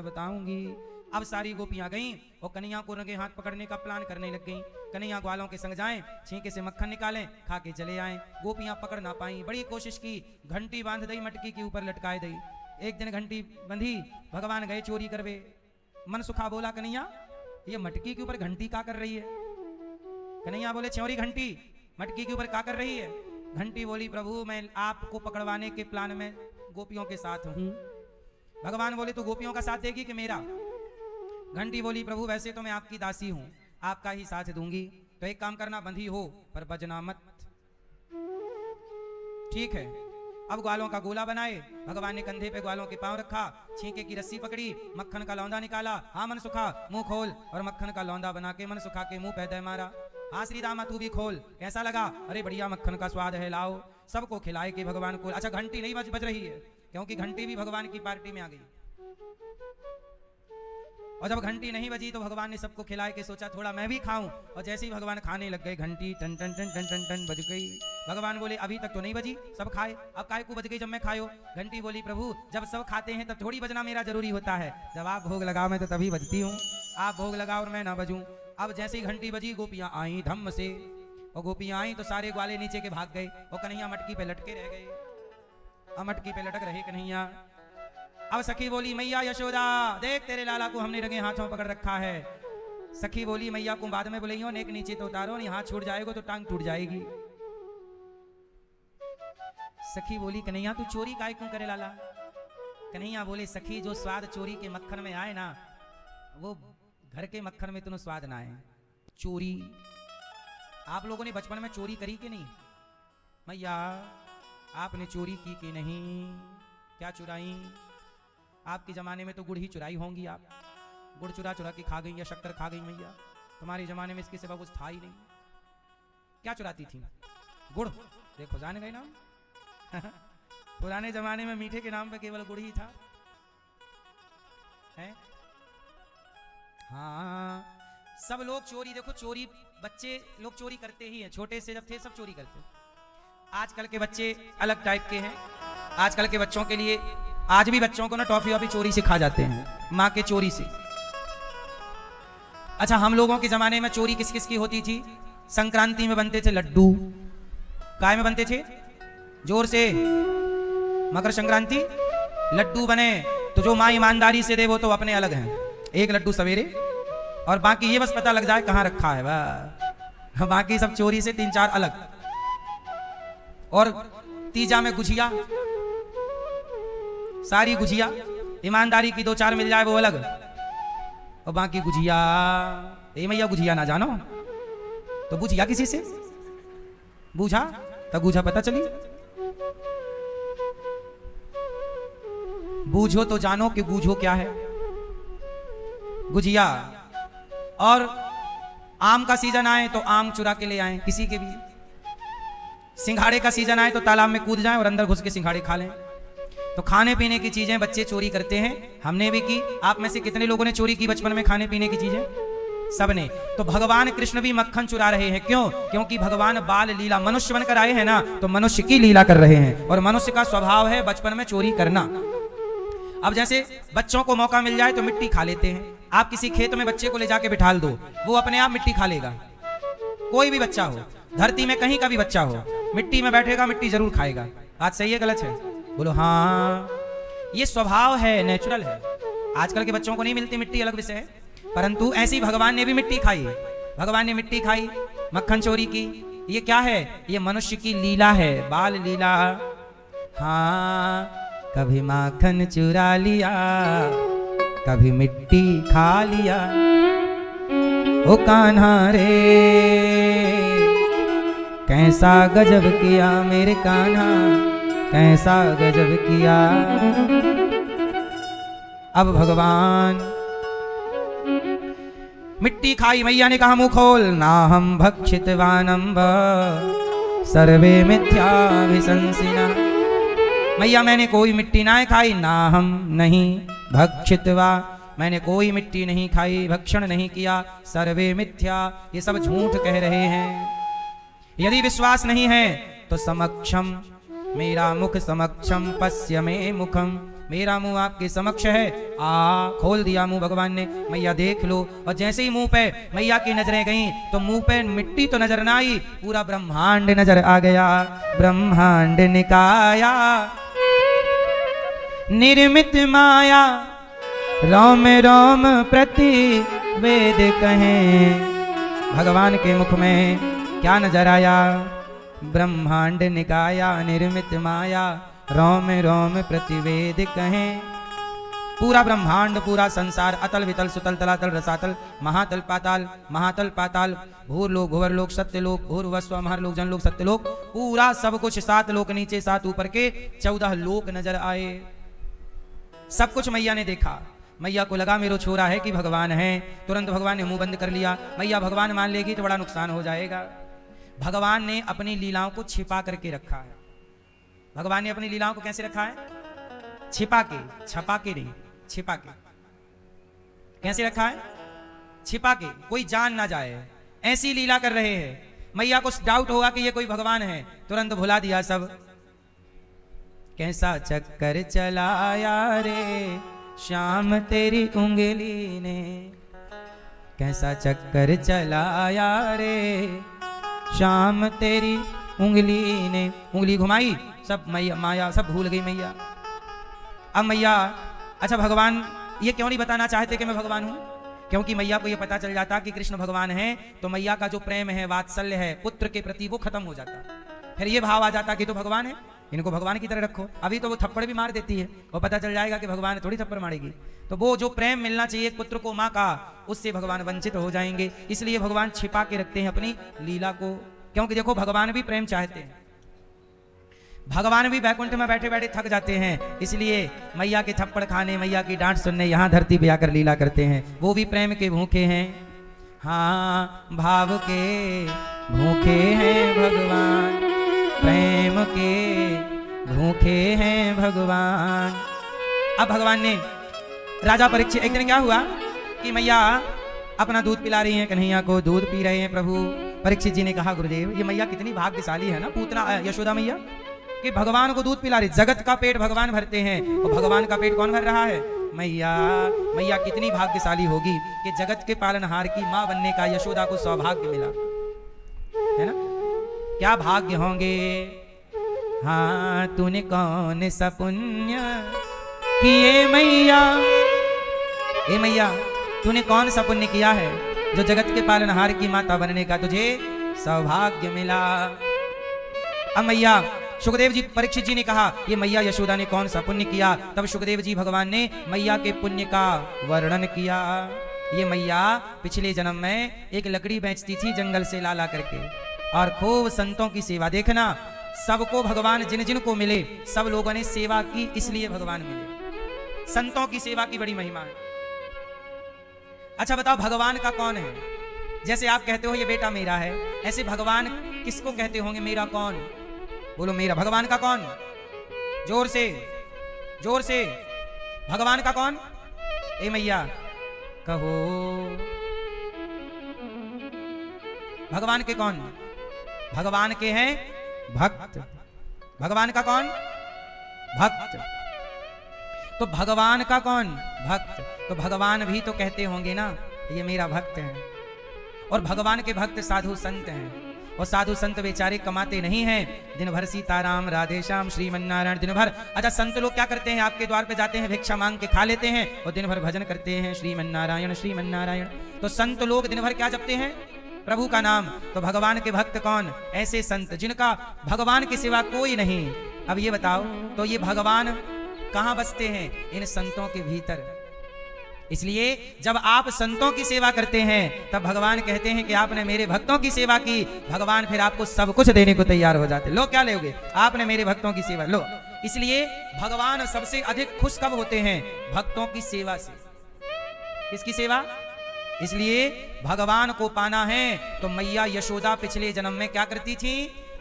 बताऊंगी। अब सारी गोपियां गईं और कन्हैया को रंगे हाथ पकड़ने का प्लान करने लग गईं। कन्हैया ग्वालों के संग जाएं, छींके से मक्खन निकालें, खा के चले आएं। गोपियां पकड़ ना पाई, बड़ी कोशिश की, घंटी बांध दई, मटकी के ऊपर लटकाए दई। एक दिन घंटी बंधी, भगवान गए चोरी करवे। मन सुखा बोला कन्हैया ये मटकी के ऊपर घंटी का कर रही है? कन्हैया बोले छौरी घंटी मटकी के ऊपर का कर रही है? घंटी बोली प्रभु मैं आपको पकड़वाने के प्लान में गोपियों के साथ हूं। भगवान बोले तू गोपियों का साथ देगी कि मेरा? घंटी बोली प्रभु वैसे तो मैं आपकी दासी हूं, आपका ही साथ दूंगी, तो एक काम करना बंधी हो पर बजना मत। ठीक है। अब ग्वालों का गोला बनाए, भगवान ने कंधे पे ग्वालों के पांव रखा, छींके की रस्सी पकड़ी, मक्खन का लौंदा निकाला, हाँ मन सुखा मुंह खोल, और मक्खन का लौंदा बना के मन सुखा के मुंह पे दे मारा। हाँ श्री रामा तू भी खोल, कैसा लगा? अरे बढ़िया मक्खन का स्वाद है, लाओ। सबको खिलाए के भगवान को। अच्छा घंटी नहीं बज रही है क्योंकि घंटी भी भगवान की पार्टी में आ गई, और जब घंटी नहीं बजी तो भगवान ने सबको खिलाए के सोचा थोड़ा मैं भी खाऊं, और जैसे ही भगवान खाने लग गए घंटी टन टन टन टन टन टन बज गई। भगवान बोले अभी तक तो नहीं बजी, सब खाए, अब काय को बज गई जब मैं खायो? घंटी बोली प्रभु जब सब खाते हैं तब थोड़ी बजना मेरा जरूरी होता है, जब आप भोग लगाओ मैं तो तभी बजती हूँ, आप भोग लगाओ और मैं ना बजूं। अब जैसे ही घंटी बजी गोपियां आई धम्म से, और गोपियां आई तो सारे ग्वाले नीचे के भाग गए, और कन्हैया मटकी पे लटके रह गए। अब मटकी पे लटक रहे कन्हैया। अब सखी बोली मैया यशोदा देख तेरे लाला को हमने रंगे हाथों पकड़ रखा है। सखी बोली मैया को बाद में बुलाइयो, नेक नीचे तो उतारो, नहीं हाथ छूट जाएगा तो टांग टूट जाएगी। सखी बोली कन्हैया तू चोरी काय क्यों करे लाला? कन्हैया बोले सखी जो स्वाद चोरी के मक्खन में आए ना, वो घर के मक्खन में तुम्हें स्वाद ना आए। चोरी आप लोगों ने बचपन में चोरी करी कि नहीं? मैया आपने चोरी की कि नहीं? क्या चुराई? आपके जमाने में तो गुड़ ही चुराई होंगी आप, गुड़ चुरा चुरा के खा गई या शक्कर खा गई मैया। तुम्हारे जमाने में इसके सिवा कुछ था ही नहीं। क्या चुराती थी? गुड़। देखो जान गए नाम। पुराने जमाने में मीठे के नाम पे केवल गुड़ ही था, है? हाँ, सब लोग चोरी, देखो चोरी बच्चे लोग चोरी करते ही हैं, छोटे से जब थे सब चोरी करते। आजकल के बच्चे अलग टाइप के हैं। आजकल के बच्चों के लिए आज भी बच्चों को ना टॉफी वॉफी चोरी से खा जाते हैं, माँ के चोरी से। अच्छा, हम लोगों के जमाने में चोरी किस किस की होती थी? संक्रांति में बनते थे लड्डू। काय में बनते थे? जोर से। मकर संक्रांति लड्डू बने तो जो माँ ईमानदारी से दे वो तो अपने अलग हैं। एक लड्डू सवेरे और बाकी ये बस पता लग जाए कहां रखा है, वाह। बाकी सब चोरी से 3-4 अलग। और तीजा में गुझिया, सारी गुझिया ईमानदारी की 2-4 मिल जाए वो अलग, और बाकी गुझिया ए मैया गुझिया ना जानो तो बुझिया किसी से बूझा तब बूझा पता चली। बूझो तो जानो कि बूझो क्या है। गुजिया। और आम का सीजन आए तो आम चुरा के ले आए किसी के भी। सिंघाड़े का सीजन आए तो तालाब में कूद जाएं और अंदर घुस के सिंघाड़े खा लें। तो खाने पीने की चीजें बच्चे चोरी करते हैं, हमने भी की। आप में से कितने लोगों ने चोरी की बचपन में खाने पीने की चीजें? सबने। तो भगवान कृष्ण भी मक्खन चुरा रहे हैं, क्यों? क्योंकि भगवान बाल लीला, मनुष्य बनकर आए हैं ना, तो मनुष्य की लीला कर रहे हैं, और मनुष्य का स्वभाव है बचपन में चोरी करना। अब जैसे बच्चों को मौका मिल जाए तो मिट्टी खा लेते हैं। आप किसी खेत में बच्चे को ले जाके बिठाल दो, वो अपने आप मिट्टी खा लेगा। कोई भी बच्चा हो, धरती में कहीं का भी बच्चा हो, मिट्टी में बैठेगा, मिट्टी जरूर खाएगा। बात सही है गलत है? बोलो हाँ। ये स्वभाव है, नेचुरल है। आजकल के बच्चों को नहीं मिलती मिट्टी, अलग विषय है, परंतु ऐसी भगवान ने भी मिट्टी खाई। भगवान ने मिट्टी खाई, मक्खन चोरी की। ये क्या है? ये मनुष्य की लीला है, बाल लीला। हाँ, कभी माखन चुरा लिया, कभी मिट्टी खा लिया। ओ कान्हा रे कैसा गजब किया मेरे कान्हा, कैसा गजब किया। अब भगवान मिट्टी खाई, मैया ने कहा मुंह खोल। ना हम भक्षितवानंब सर्वे मिथ्याभिशंसिना। मैया मैंने कोई मिट्टी ना खाई, ना हम नहीं भक्षितवा, मैंने कोई मिट्टी नहीं खाई, भक्षण नहीं किया। सर्वे मिथ्या, ये सब झूठ कह रहे हैं। यदि विश्वास नहीं है तो समक्षम मेरा मुख समक्षम पश्य में मुखम, मेरा मुंह आपके समक्ष है। खोल दिया मुंह भगवान ने, मैया देख लो। और जैसे ही मुंह पे मैया की नजरें गईं तो मुंह पे मिट्टी तो नजर ना आई, पूरा ब्रह्मांड नजर आ गया। ब्रह्मांड निकाया निर्मित माया, राम राम प्रति वेद कहें। भगवान के मुख में क्या नजर आया? ब्रह्मांड निकाया निर्मित माया, रोम रोम प्रतिवेद कहें। पूरा ब्रह्मांड, पूरा संसार, अतल वितल सुतल तलातल रसातल, महातल पाताल, महातल पाताल, भूरलोक भुवरलोक सत्यलोक, भूर्भुवस्व महरलोक जनलोक सत्यलोक, पूरा सब कुछ, 7 लोक नीचे 7 ऊपर के 14 लोक नजर आए। सब कुछ मैया ने देखा। मैया को लगा मेरो छोरा है कि भगवान है, तुरंत भगवान ने मुंह बंद कर लिया। मैया भगवान मान लेगी तो बड़ा नुकसान हो जाएगा। भगवान ने अपनी लीलाओं को छिपा करके रखा है। भगवान ने अपनी लीलाओं को कैसे रखा है? छिपा के, छपा के नहीं, छिपा के। कैसे रखा है? छिपा के, कोई जान ना जाए, ऐसी लीला कर रहे हैं। मैया को डाउट होगा कि ये कोई भगवान है, तुरंत भुला दिया सब। कैसा चक्कर चलाया रे श्याम तेरी उंगली ने, कैसा चक्कर चलाया रे श्याम तेरी उंगली ने। उंगली घुमाई, सब मैया माया सब भूल गई मैया। अब मैया, अच्छा भगवान ये क्यों नहीं बताना चाहते कि मैं भगवान हूं? क्योंकि मैया को ये पता चल जाता कि कृष्ण भगवान है तो मैया का जो प्रेम है, वात्सल्य है पुत्र के प्रति, वो खत्म हो जाता। फिर ये भाव आ जाता कि तो भगवान है, इनको भगवान की तरह रखो। अभी तो वो थप्पड़ भी मार देती है, और पता चल जाएगा कि भगवान थोड़ी थप्पड़ मारेगी। तो वो जो प्रेम मिलना चाहिए एक पुत्र को माँ का, उससे भगवान वंचित हो जाएंगे। इसलिए भगवान छिपा के रखते हैं अपनी लीला को, क्योंकि देखो भगवान भी प्रेम चाहते हैं। भगवान भी वैकुंठ में बैठे बैठे थक जाते हैं, इसलिए मैया के थप्पड़ खाने, मैया की डांट सुनने यहाँ धरती पे आकर लीला करते हैं। वो भी प्रेम के भूखे हैं, हाँ भाव के भूखे हैं भगवान, प्रेम के भूखे हैं भगवान। अब भगवान ने राजा परीक्षित, एक दिन क्या हुआ कि मैया अपना दूध पिला रही हैं, कन्हैया को दूध पी रहे हैं प्रभु। परीक्षित जी ने कहा गुरुदेव ये मैया कितनी भाग्यशाली है ना, पूतना यशोदा मैया, कि भगवान को दूध पिला रही। जगत का पेट भगवान भरते हैं और भगवान का पेट कौन भर रहा है? मैया। मैया कितनी भाग्यशाली होगी कि जगत के पालनहार की मां बनने का यशोदा को सौभाग्य मिला, है ना? क्या भाग्य होंगे। हाँ तूने कौन सा पुण्य किए मैया, ए मैया तूने कौन सा पुण्य किया है जो जगत के पालनहार की माता बनने का तुझे सौभाग्य मिला। अब मैया, सुखदेव जी, परीक्षित जी ने कहा ये मैया यशोदा ने कौन सा पुण्य किया। तब सुखदेव जी भगवान ने मैया के पुण्य का वर्णन किया। ये मैया पिछले जन्म में एक लकड़ी बेचती थी जंगल से ला ला करके, और खूब संतों की सेवा। देखना सबको भगवान जिन जिन को मिले सब लोगों ने सेवा की, इसलिए भगवान मिले। संतों की सेवा की बड़ी महिमा है। अच्छा बताओ भगवान का कौन है? जैसे आप कहते हो ये बेटा मेरा है, ऐसे भगवान किसको कहते होंगे मेरा कौन? बोलो मेरा। भगवान का कौन? जोर से, जोर से। भगवान का कौन? ए मैया कहो। भगवान के कौन? भगवान के हैं भक्त। भगवान का कौन? भक्त। तो भगवान का कौन? भक्त। तो भगवान भी तो कहते होंगे ना ये मेरा भक्त है। और भगवान के भक्त साधु संत हैं, और साधु संत बेचारे कमाते नहीं हैं, दिन भर सीताराम राधे श्याम श्रीमन्नारायण दिन भर। अच्छा संत लोग क्या करते हैं? आपके द्वार पे जाते हैं, भिक्षा मांग के खा लेते हैं और दिन भर भजन करते हैं श्रीमन्नारायण श्रीमन्नारायण। तो संत लोग दिन भर क्या जपते हैं? प्रभु का नाम। तो भगवान के भक्त कौन? ऐसे संत जिनका भगवान के सिवा कोई नहीं। अब ये बताओ तो ये भगवान कहां बसते हैं? इन संतों के भीतर। इसलिए जब आप संतों की सेवा करते हैं तब भगवान कहते हैं कि आपने मेरे भक्तों की सेवा की। भगवान फिर आपको सब कुछ देने को तैयार हो जाते। लो क्या लोगे? आपने मेरे भक्तों की सेवा लो। इसलिए भगवान सबसे अधिक खुश कब होते हैं? भक्तों की सेवा से। किसकी सेवा? इसलिए भगवान को पाना है तो मैया यशोदा पिछले जन्म में क्या करती थी?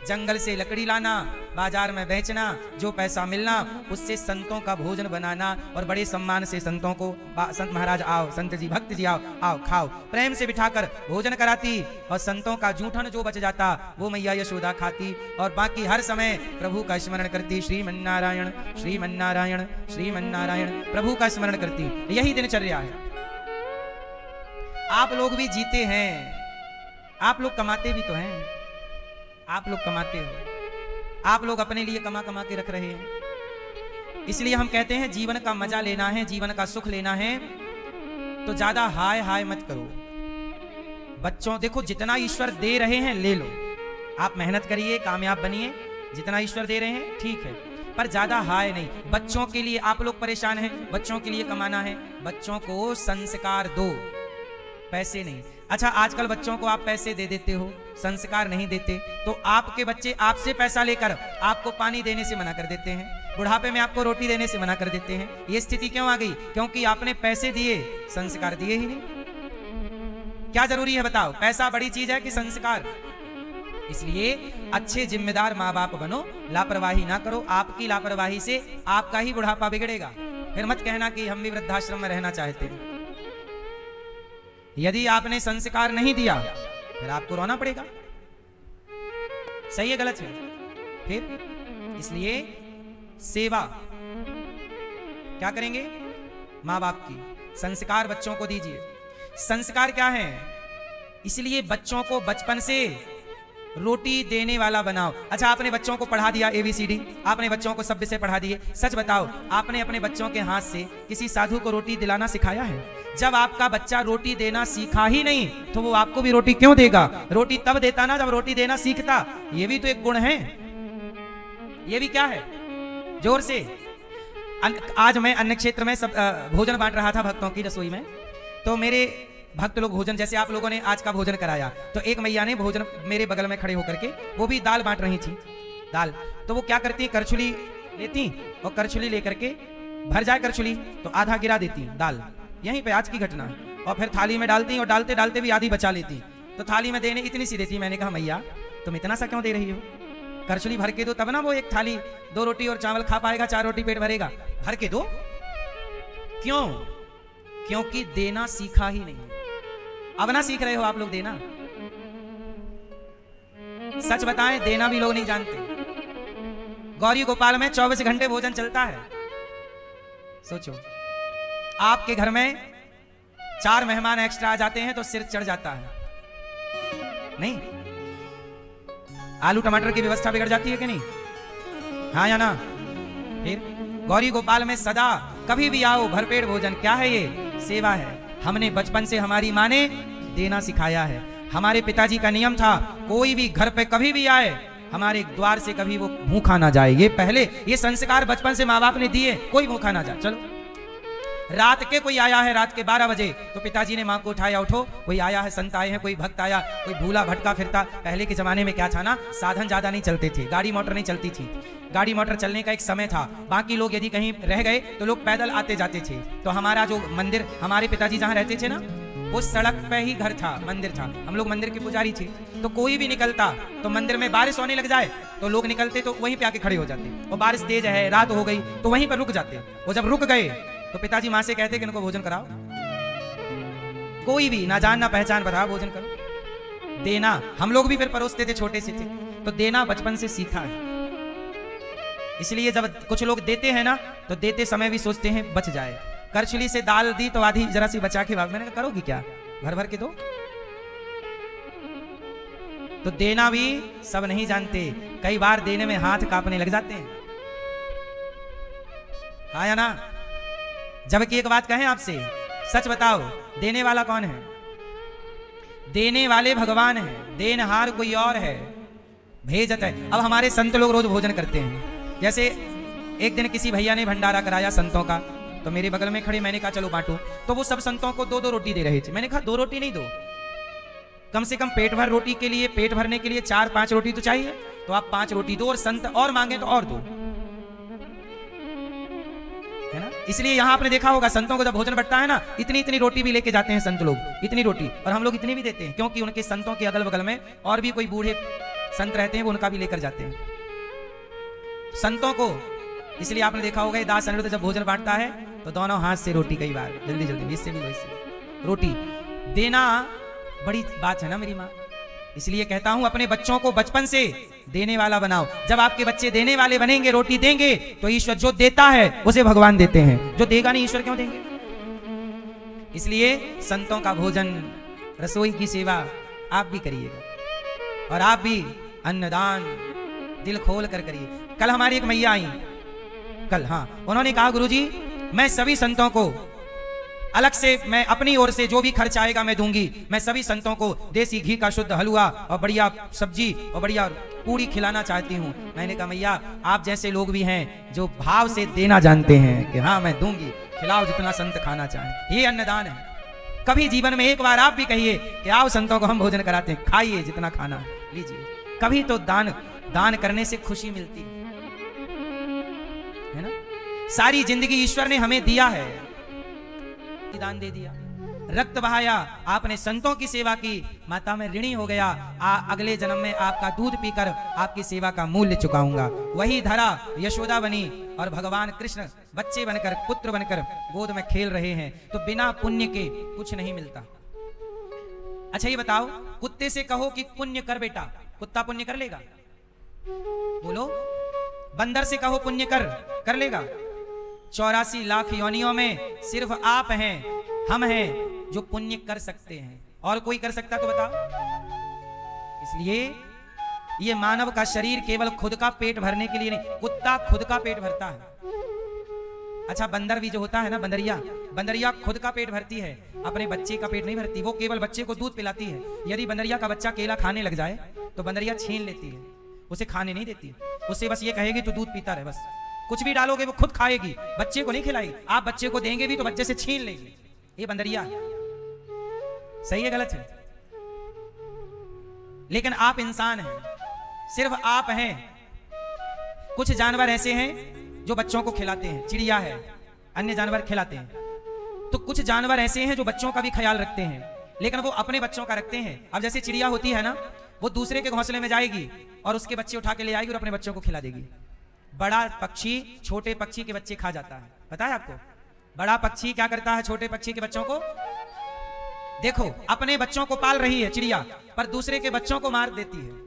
जंगल से लकड़ी लाना, बाजार में बेचना, जो पैसा मिलना उससे संतों का भोजन बनाना, और बड़े सम्मान से संतों को, संत महाराज आओ, संत जी भक्त जी आओ, आओ खाओ, प्रेम से बिठाकर भोजन कराती। और संतों का जूठन जो बच जाता वो मैया यशोदा खाती, और बाकी हर समय प्रभु का स्मरण करती। श्रीमन्नारायण श्रीमन्नारायण श्रीमन्नारायण प्रभु का स्मरण करती। यही दिनचर्या है। आप लोग भी जीते हैं, आप लोग कमाते भी तो हैं, आप लोग कमाते हो, आप लोग अपने लिए कमा कमा के रख रहे हैं। इसलिए हम कहते हैं जीवन का मजा लेना है, जीवन का सुख लेना है तो ज्यादा हाय हाय मत करो। बच्चों देखो जितना ईश्वर दे रहे हैं ले लो, आप मेहनत करिए, कामयाब बनिए, जितना ईश्वर दे रहे हैं ठीक है, पर ज्यादा हाय नहीं। बच्चों के लिए आप लोग परेशान हैं, बच्चों के लिए कमाना है, बच्चों को संस्कार दो, पैसे नहीं। अच्छा आजकल बच्चों को आप पैसे दे देते हो, संस्कार नहीं देते, तो आपके बच्चे आपसे पैसा लेकर आपको पानी देने से मना कर देते हैं, बुढ़ापे में आपको रोटी देने से मना कर देते हैं। ये स्थिति क्यों आ गई? क्योंकि आपने पैसे दिए, संस्कार दिए ही नहीं। क्या जरूरी है बताओ? पैसा बड़ी चीज है कि संस्कार? इसलिए अच्छे जिम्मेदार माँ बाप बनो, लापरवाही ना करो। आपकी लापरवाही से आपका ही बुढ़ापा बिगड़ेगा। फिर मत कहना कि हम भी वृद्धाश्रम में रहना चाहते हैं। यदि आपने संस्कार नहीं दिया फिर आपको रोना पड़ेगा। सही है गलत है? फिर इसलिए सेवा क्या करेंगे? माँ बाप की। संस्कार बच्चों को दीजिए। संस्कार क्या है? इसलिए बच्चों को बचपन से रोटी देने वाला बनाओ। अच्छा आपने बच्चों को पढ़ा दिया ABCD, आपने बच्चों को सब विषय पढ़ा दिए, सच बताओ आपने अपने बच्चों के हाथ से किसी साधु को रोटी दिलाना सिखाया है? जब आपका बच्चा रोटी देना सीखा ही नहीं तो वो आपको भी रोटी क्यों देगा? रोटी तब देता ना जब रोटी देना सीखता। ये भी तो एक गुण है। ये भी क्या है? जोर से। आज मैं अन्य क्षेत्र में सब भोजन बांट रहा था भक्तों की रसोई में, तो मेरे भक्त लोग भोजन, जैसे आप लोगों ने आज का भोजन कराया, तो एक मैया ने भोजन मेरे बगल में खड़े होकर के वो भी दाल बांट रही थी। दाल। तो वो क्या करती, करछुली लेती और करछुली लेकर के भर जाए करछुली तो आधा गिरा देती दाल, यहीं पे आज की घटना। और फिर थाली में डालती और डालते डालते भी आधी बचा लेती। तो थाली में देने इतनी सी देती। मैंने कहा मैया तुम इतना सा क्यों दे रही हो, करछुली भर के दो तब ना वो एक थाली 2 रोटी और चावल खा पाएगा, 4 रोटी पेट भरेगा, भर के दो। क्यों? क्योंकि देना सीखा ही नहीं। अब ना सीख रहे हो आप लोग देना। सच बताएं, देना भी लोग नहीं जानते। गौरी गोपाल में 24 घंटे भोजन चलता है। सोचो आपके घर में 4 मेहमान एक्स्ट्रा आ जाते हैं तो सिर चढ़ जाता है नहीं? आलू टमाटर की व्यवस्था बिगड़ जाती है कि नहीं? हाँ या ना? फिर गौरी गोपाल में सदा कभी भी आओ भरपेट भोजन। क्या है ये? सेवा है। हमने बचपन से हमारी माँ ने देना सिखाया है। हमारे पिताजी का नियम था कोई भी घर पे कभी भी आए हमारे द्वार से कभी वो भूखा ना जाए। ये पहले ये संस्कार बचपन से माँ बाप ने दिए, कोई भूखा ना जाए। चलो रात के कोई आया है रात के 12 बजे तो पिताजी ने माँ को उठाया, उठो कोई आया है, संत आए हैं, कोई भक्त आया, कोई भूला भटका फिरता। पहले के जमाने में क्या था ना, साधन ज्यादा नहीं चलते थे, गाड़ी मोटर नहीं चलती थी। गाड़ी मोटर चलने का एक समय था। बाकी लोग यदि कहीं रह गए तो लोग पैदल आते जाते थे। तो हमारा जो मंदिर, हमारे पिताजी जहाँ रहते थे ना, वो सड़क पे ही घर था, मंदिर था। हम लोग मंदिर के पुजारी थे। तो कोई भी निकलता तो मंदिर में बारिश होने लग जाए तो लोग निकलते तो वहीं पे आके खड़े हो जाते। और बारिश तेज है, रात हो गई तो वहीं पर रुक जाते। वो जब रुक गए तो पिताजी माँ से कहते कि इनको भोजन कराओ। कोई भी ना जान ना पहचान, बताओ भोजन करो। देना हम लोग भी फिर परोसते थे, छोटे से थे तो देना बचपन से सीखा है। इसलिए जब कुछ लोग देते हैं ना तो देते समय भी सोचते हैं बच जाए। करछुली से दाल दी तो आधी जरा सी बचा के, मैंने कहा करोगी क्या, भर भर के दो। तो देना भी सब नहीं जानते, कई बार देने में हाथ कांपने लग जाते हैं। हाँ या ना? जबकि एक बात कहें आपसे, सच बताओ देने वाला कौन है? देने वाले भगवान है, देनहार कोई और है, भेजत है। अब हमारे संत लोग रोज भोजन करते हैं। जैसे एक दिन किसी भैया ने भंडारा कराया संतों का, तो मेरे बगल में खड़े, मैंने कहा चलो बांटो। तो वो सब संतों को 2-2 रोटी दे रहे थे। मैंने कहा 2 रोटी नहीं दो, कम से कम पेट भर रोटी के लिए, पेट भरने के लिए 4-5 रोटी तो चाहिए। तो आप 5 रोटी दो और संत और मांगे तो और दो, है ना? इसलिए यहां आपने देखा होगा संतों को जब भोजन बंटता है ना, इतनी इतनी रोटी भी लेके जाते हैं संत लोग, इतनी रोटी। और हम लोग इतनी भी देते हैं क्योंकि उनके संतों के अगल बगल में और भी कोई बूढ़े संत रहते हैं, वो उनका भी लेकर जाते हैं संतों को। इसलिए आपने देखा होगा दास अनिरुद्ध जब भोजन बांटता है तो दोनों हाथ से रोटी, कई बार जल्दी जल्दी, इससे भी इससे रोटी देना बड़ी बात है ना मेरी माँ। इसलिए कहता हूं अपने बच्चों को बचपन से देने वाला बनाओ। जब आपके बच्चे देने वाले बनेंगे, रोटी देंगे, तो ईश्वर जो देता है उसे भगवान देते हैं, जो देगा नहीं ईश्वर क्यों देंगे? इसलिए संतों का भोजन, रसोई की सेवा आप भी करिएगा और आप भी अन्नदान दिल खोल कर करिए। कल हमारी एक मैया आई, कल, हाँ, उन्होंने कहा गुरुजी मैं सभी संतों को अलग से, मैं अपनी ओर से जो भी खर्च आएगा मैं दूंगी। मैं सभी संतों को देसी घी का शुद्ध हलवा और बढ़िया सब्जी और बढ़िया पूरी खिलाना चाहती हूँ। मैंने कहा मैया आप जैसे लोग भी हैं जो भाव से देना जानते हैं कि हाँ मैं दूंगी, खिलाओ जितना संत खाना चाहें, ये अन्नदान है। कभी जीवन में एक बार आप भी कहिए कि आओ संतों को हम भोजन कराते हैं, खाइए जितना खाना लीजिए। कभी तो दान करने से खुशी मिलती है ना? सारी जिंदगी ईश्वर ने हमें दिया है, दान दे दिया, रक्त बहाया, आपने संतों की सेवा की, माता मैं ऋणी हो गया, अगले जन्म में आपका दूध पीकर आपकी सेवा का मूल्य चुकाऊंगा। वही धरा यशोदा बनी और भगवान कृष्ण बच्चे बनकर, पुत्र बनकर गोद में खेल रहे हैं। तो बिना पुण्य के कुछ नहीं मिलता। अच्छा ये बताओ, कुत्ते से कहो कि पुण्य कर बेटा, कुत्ता पुण्य कर लेगा? बोलो। बंदर से कहो पुण्य कर लेगा? 84 लाख योनियों में सिर्फ आप हैं, हम हैं जो पुण्य कर सकते हैं, और कोई कर सकता तो बताओ? इसलिए ये मानव का शरीर केवल खुद का पेट भरने के लिए नहीं, कुत्ता खुद का पेट भरता है। अच्छा बंदर भी जो होता है ना, बंदरिया खुद का पेट भरती है, अपने बच्चे का पेट नहीं भरती। वो केवल बच्चे को दूध पिलाती है। यदि बंदरिया का बच्चा केला खाने लग जाए तो बंदरिया छीन लेती है, उसे खाने नहीं देती, उससे बस ये कहेगी तू दूध पीता रहे, बस कुछ भी डालोगे वो खुद खाएगी, बच्चे को नहीं खिलाएगी। आप बच्चे को देंगे भी तो बच्चे से छीन लेगी। ये बंदरिया है। सही है गलत है? लेकिन आप इंसान हैं, सिर्फ आप हैं कुछ जानवर ऐसे हैं जो बच्चों को खिलाते हैं, चिड़िया है, अन्य जानवर खिलाते हैं। तो कुछ जानवर ऐसे हैं जो बच्चों का भी ख्याल रखते हैं, लेकिन वो अपने बच्चों का रखते हैं। अब जैसे चिड़िया होती है ना, वो दूसरे के घोंसले में जाएगी और उसके बच्चे उठा के ले आएगी और अपने बच्चों को खिला देगी। बड़ा पक्षी छोटे पक्षी के बच्चे खा जाता है, पता है आपको? बड़ा पक्षी क्या करता है छोटे पक्षी के बच्चों को? देखो, अपने बच्चों को पाल रही है चिड़िया, पर दूसरे के बच्चों को मार देती है।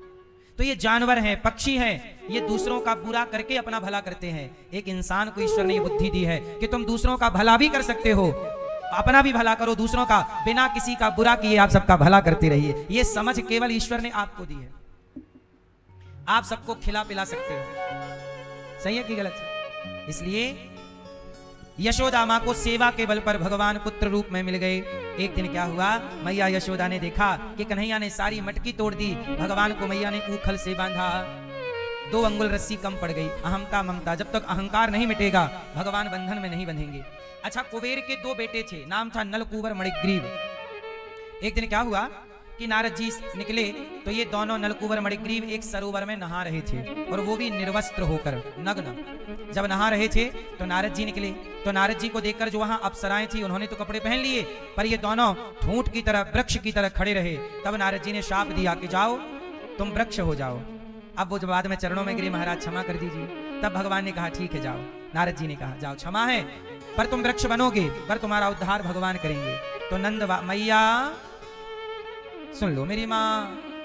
तो ये जानवर हैं, पक्षी हैं, ये दूसरों का बुरा करके अपना भला करते हैं। एक इंसान को ईश्वर ने ये बुद्धि दी है कि तुम दूसरों का भला भी कर सकते हो, अपना भी भला करो, दूसरों का, बिना किसी का बुरा किए आप सबका भला करते रहिए। ये समझ केवल ईश्वर ने आपको दी है। आप सबको खिला पिला सकते हो, सही है कि गलत? इसलिए यशोदा मां को सेवा के बल पर भगवान पुत्र रूप में मिल गए। एक दिन क्या हुआ, मैया यशोदा ने देखा कि कन्हैया ने सारी मटकी तोड़ दी। भगवान को मैया ने ऊखल से बांधा, 2 अंगुल रस्सी कम पड़ गई। अहमता ममता, जब तक अहंकार नहीं मिटेगा भगवान बंधन में नहीं बंधेंगे। अच्छा, कुबेर के 2 बेटे थे, नाम था नलकूबर मणिग्रीव। एक दिन क्या हुआ कि नारद जी निकले तो ये दोनों नलकूबर मणिग्रीव एक सरोवर में नहा रहे थे, और वो भी निर्वस्त्र होकर, नग्न। जब नहा रहे थे तो नारद जी निकले। तो नारद जी को देखकर जो वहां अप्सराएं थी उन्होंने तो कपड़े पहन लिए, पर ये दोनों ठूंठ की तरह, वृक्ष की तरह खड़े रहे। तब नारद जी ने शाप दिया कि जाओ तुम वृक्ष हो जाओ। अब वो जब बाद में चरणों में गिरे, महाराज क्षमा कर दीजिए। तब भगवान ने कहा ठीक है जाओ। नारद जी ने कहा जाओ, क्षमा है, पर तुम वृक्ष बनोगे, पर तुम्हारा उद्धार भगवान करेंगे। तो नंद मैया सुन लो मेरी माँ,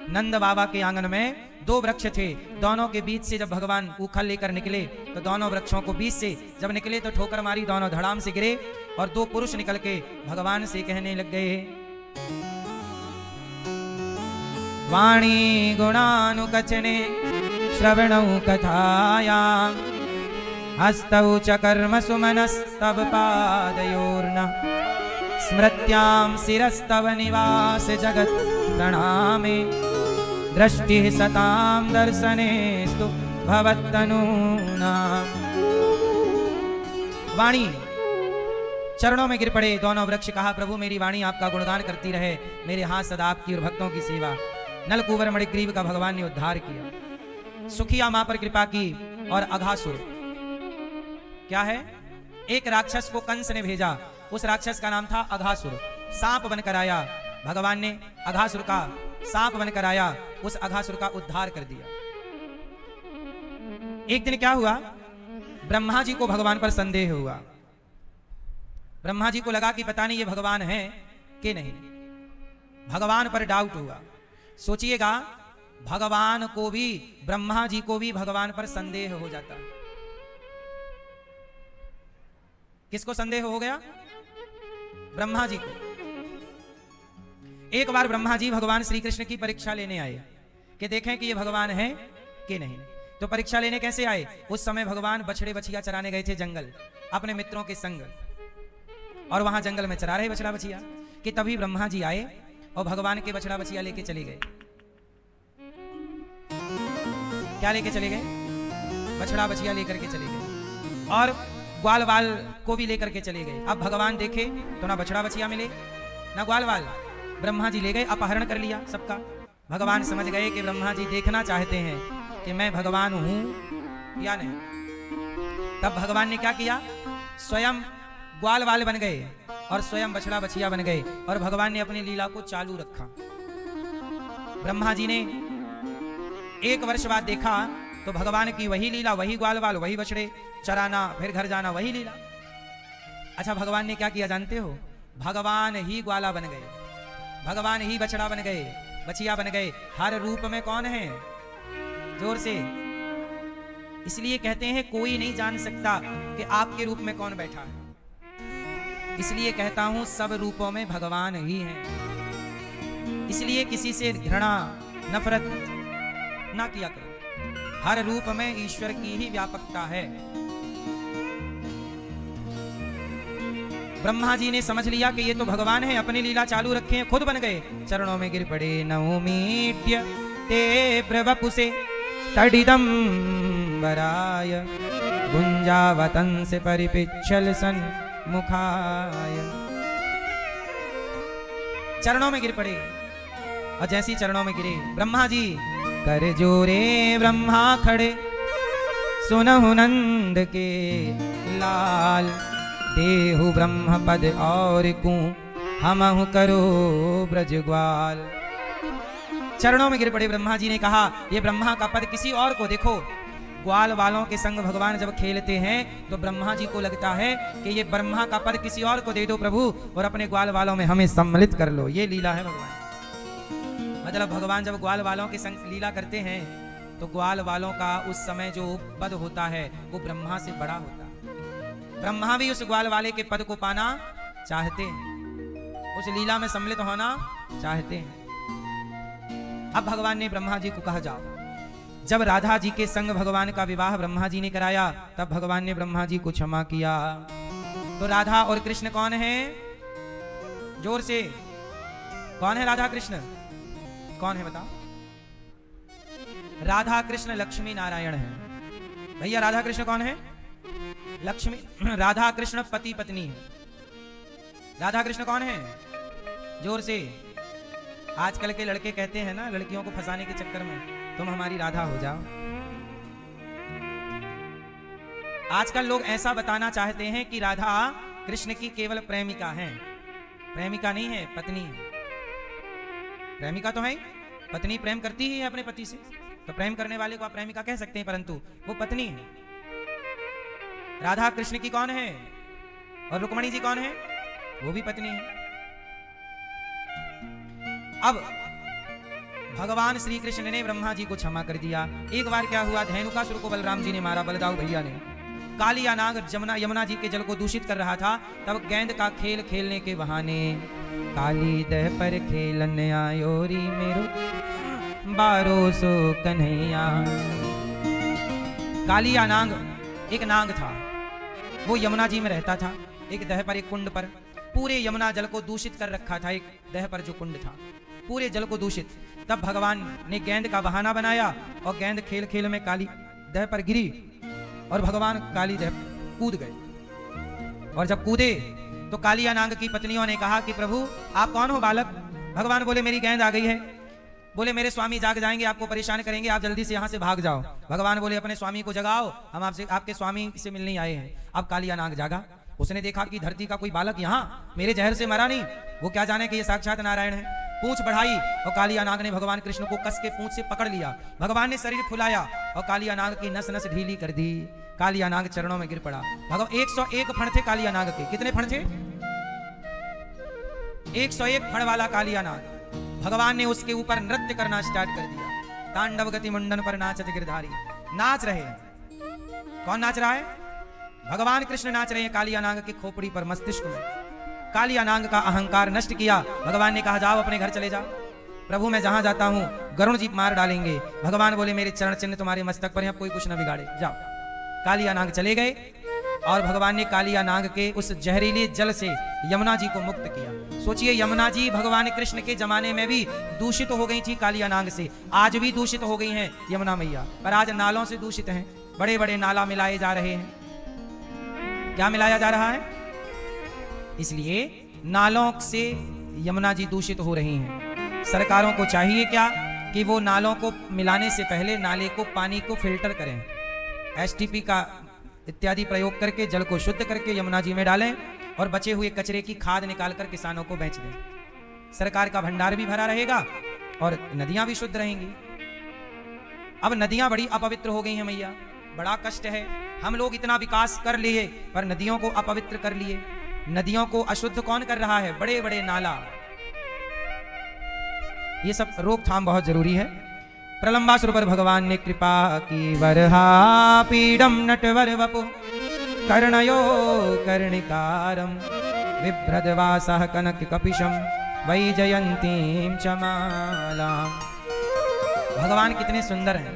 नंद बाबा के आंगन में 2 वृक्ष थे। दोनों के बीच से जब भगवान ऊखल लेकर निकले तो दोनों वृक्षों को बीच से जब निकले तो ठोकर मारी, दोनों धड़ाम से गिरे, और 2 पुरुष निकल के भगवान से कहने लग गए, वाणी गुणानुकचने श्रवणौ कथायां हस्तौ च कर्म सुमनस्तव पादयोर्न स्मृत्यां शिरस्तव निवास जगत प्रणामे दृष्टि सतां दर्शनेस्तु भवत्तनूनां। वाणी, चरणों में गिर पड़े दोनों वृक्ष। कहा प्रभु मेरी वाणी आपका गुणगान करती रहे, मेरे हाथ सदा आपकी और भक्तों की सेवा। नलकूबर मणिग्रीव का भगवान ने उद्धार किया। सुखिया मां पर कृपा की, और अघासुर क्या है, एक राक्षस को कंस ने भेजा। उस राक्षस का नाम था अघासुर। सांप बनकर आया, भगवान ने अघासुर का सांप बनकर आया, उस अघासुर का उद्धार कर दिया। एक दिन क्या हुआ, ब्रह्मा जी को भगवान पर संदेह हुआ। ब्रह्मा जी को लगा कि पता नहीं ये भगवान है कि नहीं, भगवान पर डाउट हुआ। सोचिएगा, भगवान को भी, ब्रह्मा जी को भी भगवान पर संदेह हो जाता है। किसको संदेह हो गया? ब्रह्मा जी को। एक बार ब्रह्मा जी भगवान श्री कृष्ण की परीक्षा लेने आए कि देखें कि ये भगवान है कि नहीं। तो परीक्षा लेने कैसे आए? उस समय भगवान बछड़े बछिया चराने गए थे जंगल अपने मित्रों के संग, और वहां जंगल में चरा रहे बछड़ा बछिया कि तभी ब्रह्मा जी आए और भगवान के बछड़ा बछिया लेके चले गए। क्या लेके चले गए? बछड़ा बछिया लेकर के चले गए, और ग्वाल वाल को भी लेकर के चले गए। अब भगवान देखे तो ना बछड़ा बछिया मिले ना ग्वाल वाल, ब्रह्मा जी ले गए, अपहरण कर लिया सबका। भगवान समझ गए कि ब्रह्मा जी देखना चाहते हैं कि मैं भगवान हूं या नहीं। तब भगवान ने क्या किया, स्वयं ग्वाल वाल बन गए और स्वयं बछड़ा बछिया बन गए, और भगवान ने अपनी लीला को चालू रखा। ब्रह्मा जी ने 1 वर्ष बाद देखा तो भगवान की वही लीला, वही ग्वाल वाल, वही बछड़े चराना, फिर घर जाना, वही लीला। अच्छा, भगवान ने क्या किया जानते हो? भगवान ही ग्वाला बन गए, भगवान ही बछड़ा बन गए, बछिया बन गए। हर रूप में कौन है? जोर से। इसलिए कहते हैं कोई नहीं जान सकता कि आपके रूप में कौन बैठा है। इसलिए कहता हूं सब रूपों में भगवान ही है। इसलिए किसी से घृणा, नफरत ना किया करो। हर रूप में ईश्वर की ही व्यापकता है। ब्रह्मा जी ने समझ लिया कि ये तो भगवान है, अपनी लीला चालू रखे हैं, खुद बन गए। चरणों में गिर पड़े, नौमीड्य ते प्रवपुसे तडिदम वराय गुंजावतन से परिपिच्छल सन मुखाय। चरणों में गिर पड़े, और जैसी चरणों में गिरे ब्रह्मा जी, कर जोरे ब्रह्मा खड़े सुनहु नंद के लाल, देहु ब्रह्म पद और कू हमहु करो ब्रज ग्वाल। चरणों में गिर पड़े ब्रह्मा जी ने कहा ये ब्रह्मा का पद किसी और को देखो। ग्वाल वालों के संग भगवान जब खेलते हैं तो ब्रह्मा जी को लगता है कि ये ब्रह्मा का पद किसी और को दे दो प्रभु, और अपने ग्वाल वालों में हमें सम्मिलित कर लो। ये लीला है भगवान। मतलब भगवान जब ग्वाल वालों के संग लीला करते हैं तो ग्वाल वालों का उस समय जो पद होता है वो ब्रह्मा से बड़ा होता है। ब्रह्मा भी उस ग्वाल वाले के पद को पाना चाहते हैं, उस लीला में सम्मिलित होना चाहते हैं। अब भगवान ने ब्रह्मा जी को कहा जाओ। जब राधा जी के संग भगवान का विवाह ब्रह्मा जी ने कराया तब भगवान ने ब्रह्मा जी को क्षमा किया। तो राधा और कृष्ण कौन है? जोर से कौन है राधा कृष्ण? कौन है बताओ? राधा कृष्ण लक्ष्मी नारायण है। भैया राधा कृष्ण कौन है? लक्ष्मी। राधा कृष्ण पति पत्नी है। राधा कृष्ण कौन है? जोर से। आजकल के लड़के कहते हैं ना लड़कियों को फंसाने के चक्कर में, तुम हमारी राधा हो जाओ। आजकल लोग ऐसा बताना चाहते हैं कि राधा कृष्ण की केवल प्रेमिका है। प्रेमिका नहीं है, पत्नी है। प्रेमिका तो है, पत्नी प्रेम करती ही है अपने पति से, तो प्रेम करने वाले को आप प्रेमिका कह सकते हैं, परंतु वो पत्नी है। राधा कृष्ण की कौन है? और रुक्मणी जी कौन है? वो भी पत्नी है। अब भगवान श्री कृष्ण ने ब्रह्मा जी को क्षमा कर दिया। एक बार क्या हुआ, धेनुकासुर को बलराम जी ने मारा, बलदाऊ भैया ने। कालिया नाग यमुना जी के जल को दूषित कर रहा था, तब गेंद का खेल खेलने के बहाने काली दह पर खेलन आयोरी मेरो बारो सो कन्हैया। कालिया नाग एक नाग था, वो यमुना जी में रहता था, एक दह पर, एक कुंड पर। पूरे यमुना जल को दूषित कर रखा था, एक दह पर जो कुंड था पूरे जल को दूषित। तब भगवान ने गेंद का बहाना बनाया और गेंद खेल खेल में काली दह पर गिरी और भगवान काली दह कूद गए। और जब कूदे तो कालिया नाग की पत्नियों ने कहा कि प्रभु आप कौन हो बालक? भगवान बोले मेरी गेंद आ गई है। बोले मेरे स्वामी जाग जाएंगे, आपको परेशान करेंगे, आप जल्दी से यहाँ से भाग जाओ। भगवान बोले अपने स्वामी को जगाओ, हम आपसे आपके स्वामी से मिलने आए हैं। अब कालिया नाग जागा, उसने देखा कि धरती का कोई बालक यहाँ मेरे जहर से मरा नहीं, वो क्या जाने कि ये साक्षात नारायण है। पूंछ बढ़ाई और कालिया नाग ने भगवान कृष्ण को कस के पूंछ से पकड़ लिया। भगवान ने शरीर फुलाया और कालिया नाग की नस नस ढीली कर दी। कालिया नाग चरणों में गिर पड़ा। 101 फण थे कालिया नाग के। कितने फण थे? 101 फण वाला कालिया नाग। भगवान ने उसके ऊपर नृत्य करना स्टार्ट कर दिया। तांडव गति मुंडन पर नाचत गिरधारी। नाच रहे हैं। कौन नाच रहा है? भगवान कृष्ण नाच रहे हैं कालिया नाग के खोपड़ी पर, मस्तिष्क में। कालिया नाग का अहंकार नष्ट किया। भगवान ने कहा जाओ अपने घर चले जाओ, प्रभु मैं जहां जाता हूं गरुण जी मार डालेंगे। भगवान बोले मेरे चरण चिन्ह तुम्हारे मस्तक पर है, अब कोई कुछ न बिगाड़े, जाओ। कालिया नाग चले गए और भगवान ने कालिया नाग के उस जहरीले जल से यमुना जी को मुक्त किया। सोचिए यमुना जी भगवान कृष्ण के जमाने में भी दूषित हो गई थी कालिया नाग से, आज भी दूषित हो गई हैं यमुना मैया, पर आज नालों से दूषित हैं। बड़े बड़े नाला मिलाए जा रहे हैं। क्या मिलाया जा रहा है? इसलिए नालों से यमुना जी दूषित हो रही हैं। सरकारों को चाहिए क्या कि वो नालों को मिलाने से पहले नाले को, पानी को फिल्टर करें, एसटीपी का इत्यादि प्रयोग करके जल को शुद्ध करके यमुना जी में डालें और बचे हुए कचरे की खाद निकालकर किसानों को बेच दें। सरकार का भंडार भी भरा रहेगा और नदियां भी शुद्ध रहेंगी। अब नदियां बड़ी अपवित्र हो गई हैं मैया, बड़ा कष्ट है। हम लोग इतना विकास कर लिए पर नदियों को अपवित्र कर लिए। नदियों को अशुद्ध कौन कर रहा है? बड़े बड़े नाला। ये सब रोकथाम बहुत जरूरी है। प्रलंबासुर पर भगवान ने कृपा की। वरहा पीडम नटवर वपु कर्णयो कर्णिकारम विभ्रदवासः कनक कपिशम वैजयंतीम चमालाम। भगवान कितने सुंदर हैं।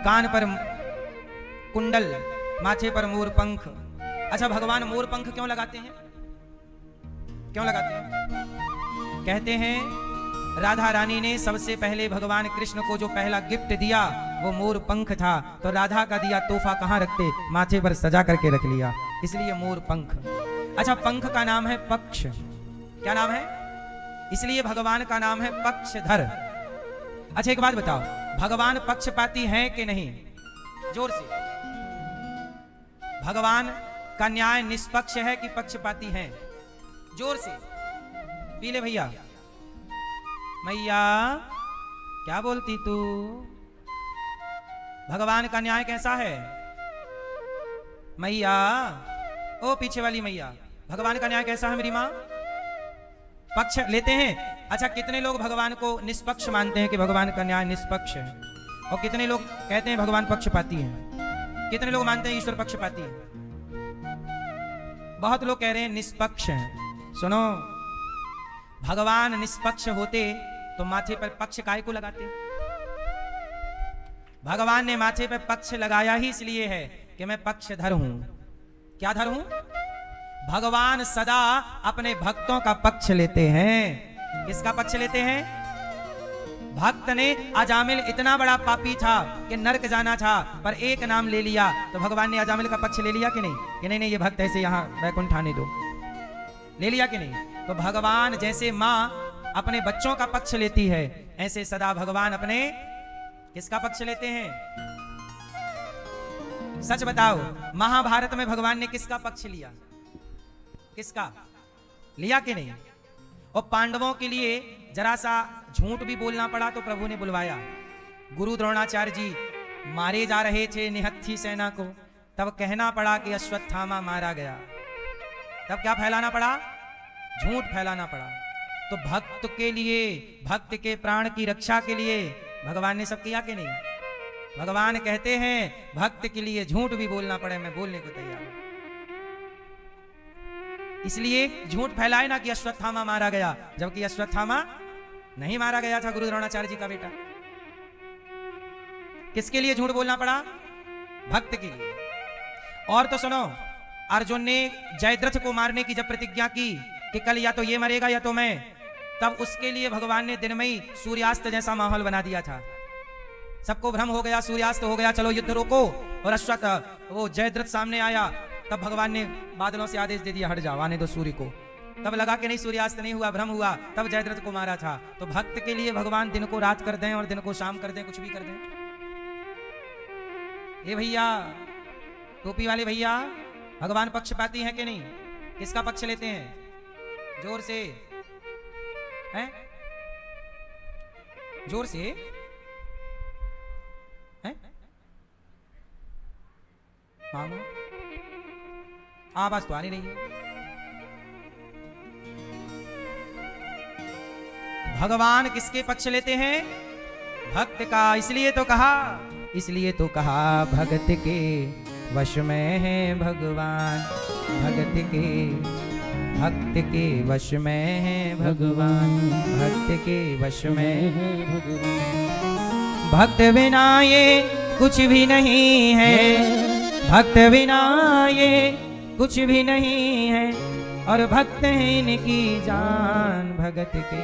कान पर कुंडल, माथे पर मोर पंख। अच्छा भगवान मोर पंख क्यों लगाते हैं? क्यों लगाते हैं? कहते हैं राधा रानी ने सबसे पहले भगवान कृष्ण को जो पहला गिफ्ट दिया वो मोर पंख था, तो राधा का दिया तोहफा कहां रखते? माथे पर सजा करके रख लिया, इसलिए मोर पंख। अच्छा पंख का नाम है पक्ष। क्या नाम है? इसलिए भगवान का नाम है पक्षधर। अच्छा एक बात बताओ, भगवान पक्षपाती हैं कि नहीं? जोर से। भगवान का न्याय निष्पक्ष है कि पक्षपाती है? जोर से पीले भैया। मैया क्या बोलती तू? भगवान का न्याय कैसा है? मैया, ओ पीछे वाली मैया, भगवान का न्याय कैसा है मेरी मां? पक्ष लेते हैं? अच्छा, कितने लोग भगवान को निष्पक्ष मानते हैं कि भगवान का न्याय निष्पक्ष है? और कितने लोग कहते हैं भगवान पक्षपाती हैं? कितने लोग मानते हैं ईश्वर पक्षपाती है? बहुत लोग कह रहे हैं निष्पक्ष हैं। सुनो, भगवान निष्पक्ष होते तो माथे पर पक्ष काहे को लगाते? भगवान ने माथे पर पक्ष लगाया ही इसलिए है कि मैं पक्षधर हूं। क्या धर हूं? भगवान सदा अपने भक्तों का पक्ष लेते हैं। किसका पक्ष लेते हैं? भक्त ने अजामिल इतना बड़ा पापी था कि नरक जाना था, पर एक नाम ले लिया तो भगवान ने अजामिल का पक्ष ले लिया कि नहीं? कि नहीं ये भक्त ऐसे यहां वैकुंठ आने दो, ले लिया कि नहीं? तो भगवान जैसे मां अपने बच्चों का पक्ष लेती है, ऐसे सदा भगवान अपने किसका पक्ष लेते हैं? सच बताओ, महाभारत में भगवान ने किसका पक्ष लिया? किसका लिया कि नहीं? और पांडवों के लिए जरा सा झूठ भी बोलना पड़ा तो प्रभु ने बुलवाया। गुरु द्रोणाचार्य जी मारे जा रहे थे निहत्थी सेना को, तब कहना पड़ा कि अश्वत्थामा मारा गया। तब क्या फैलाना पड़ा? झूठ फैलाना पड़ा। तो भक्त के लिए, भक्त के प्राण की रक्षा के लिए भगवान ने सब किया कि नहीं? भगवान कहते हैं भक्त के लिए झूठ भी बोलना पड़े, मैं बोलने को तैयार हूं। इसलिए झूठ फैलाए ना कि अश्वत्थामा मारा गया, जबकि अश्वत्थामा नहीं मारा गया था, गुरु द्रोणाचार्य जी का बेटा। किसके लिए झूठ बोलना पड़ा? भक्त के लिए। और तो सुनो, अर्जुन ने जयद्रथ को मारने की जब प्रतिज्ञा की कि कल या तो ये मरेगा या तो मैं, तब उसके लिए भगवान ने दिन में ही सूर्यास्त जैसा माहौल बना दिया था। सबको भ्रम हो गया, सूर्यास्त हो गया, चलो युद्ध रोको। और वो जयद्रथ सामने आया, तब भगवान ने बादलों से आदेश दे दिया, हट जाओ, आने दो सूर्य को। तब लगा कि नहीं सूर्यास्त नहीं हुआ, भ्रम हुआ, तब जयद्रथ को मारा था। तो भक्त के लिए भगवान दिन को रात कर दें और दिन को शाम कर दें, कुछ भी कर दें। ये भैया, टोपी वाले भैया, भगवान पक्षपाती है कि नहीं? किसका पक्ष लेते हैं? जोर से हैं? जोर से हैं? मामू, आवाज तो आ नहीं रही है। भगवान किसके पक्ष लेते हैं? भक्त का। इसलिए तो कहा भगत के वश में है भगवान, भक्त के वश में है भगवान, भक्त के वश में है भगवान। भक्त बिना ये कुछ भी नहीं है, भक्त बिना ये कुछ भी नहीं है, और भक्त है इनकी जान, भगत के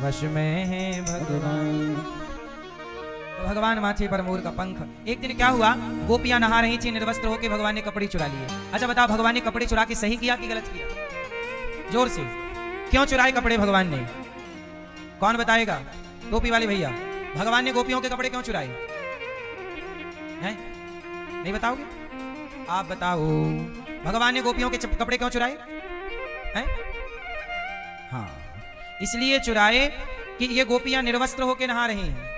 वश में है भगवान। तो भगवान माथे पर मोर का पंख। एक दिन क्या हुआ, गोपियां नहा रही थी निर्वस्त्र होकर, भगवान ने कपड़े चुरा लिए। अच्छा बताओ, भगवान ने कपड़े चुरा के सही किया कि गलत किया? जोर से, क्यों चुराए कपड़े भगवान ने? कौन बताएगा? टोपी वाले भैया, भगवान ने गोपियों के कपड़े क्यों चुराए हैं? नहीं बताओगे? आप बताओ, भगवान ने गोपियों के कपड़े क्यों चुराए हैं? हाँ, इसलिए चुराए कि ये गोपियां निर्वस्त्र होकर नहा रही हैं।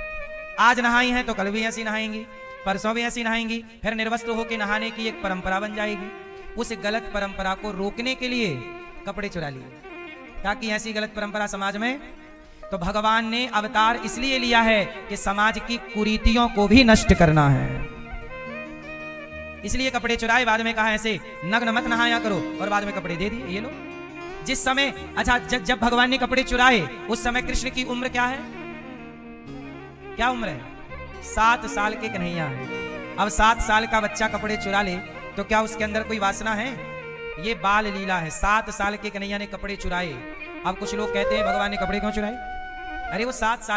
आज नहाई हैं तो कल भी ऐसी नहाएंगी, परसों भी ऐसी नहाएंगी, फिर निर्वस्त्र होकर नहाने की एक परंपरा बन जाएगी। उस गलत परंपरा को रोकने के लिए कपड़े चुरा लिए, ताकि ऐसी गलत परंपरा समाज में। तो भगवान ने अवतार इसलिए लिया है कि समाज की कुरीतियों को भी नष्ट करना है, इसलिए कपड़े चुराए। बाद में कहा ऐसे नग्न मत नहाया करो, और बाद में कपड़े दे दिए। ये लो, जिस समय, अच्छा जब भगवान ने कपड़े चुराए उस समय कृष्ण की उम्र क्या है? क्या उम्र है? 7 साल के कन्हैया है। अब 7 साल का बच्चा कपड़े चुरा ले तो क्या उसके अंदर कोई वासना है? ये बाल लीला है। 7 साल के कन्हैया ने कपड़े चुराए। अब कुछ लोग कहते हैं भगवान ने कपड़े क्यों चुराए? अरे वो 7 साल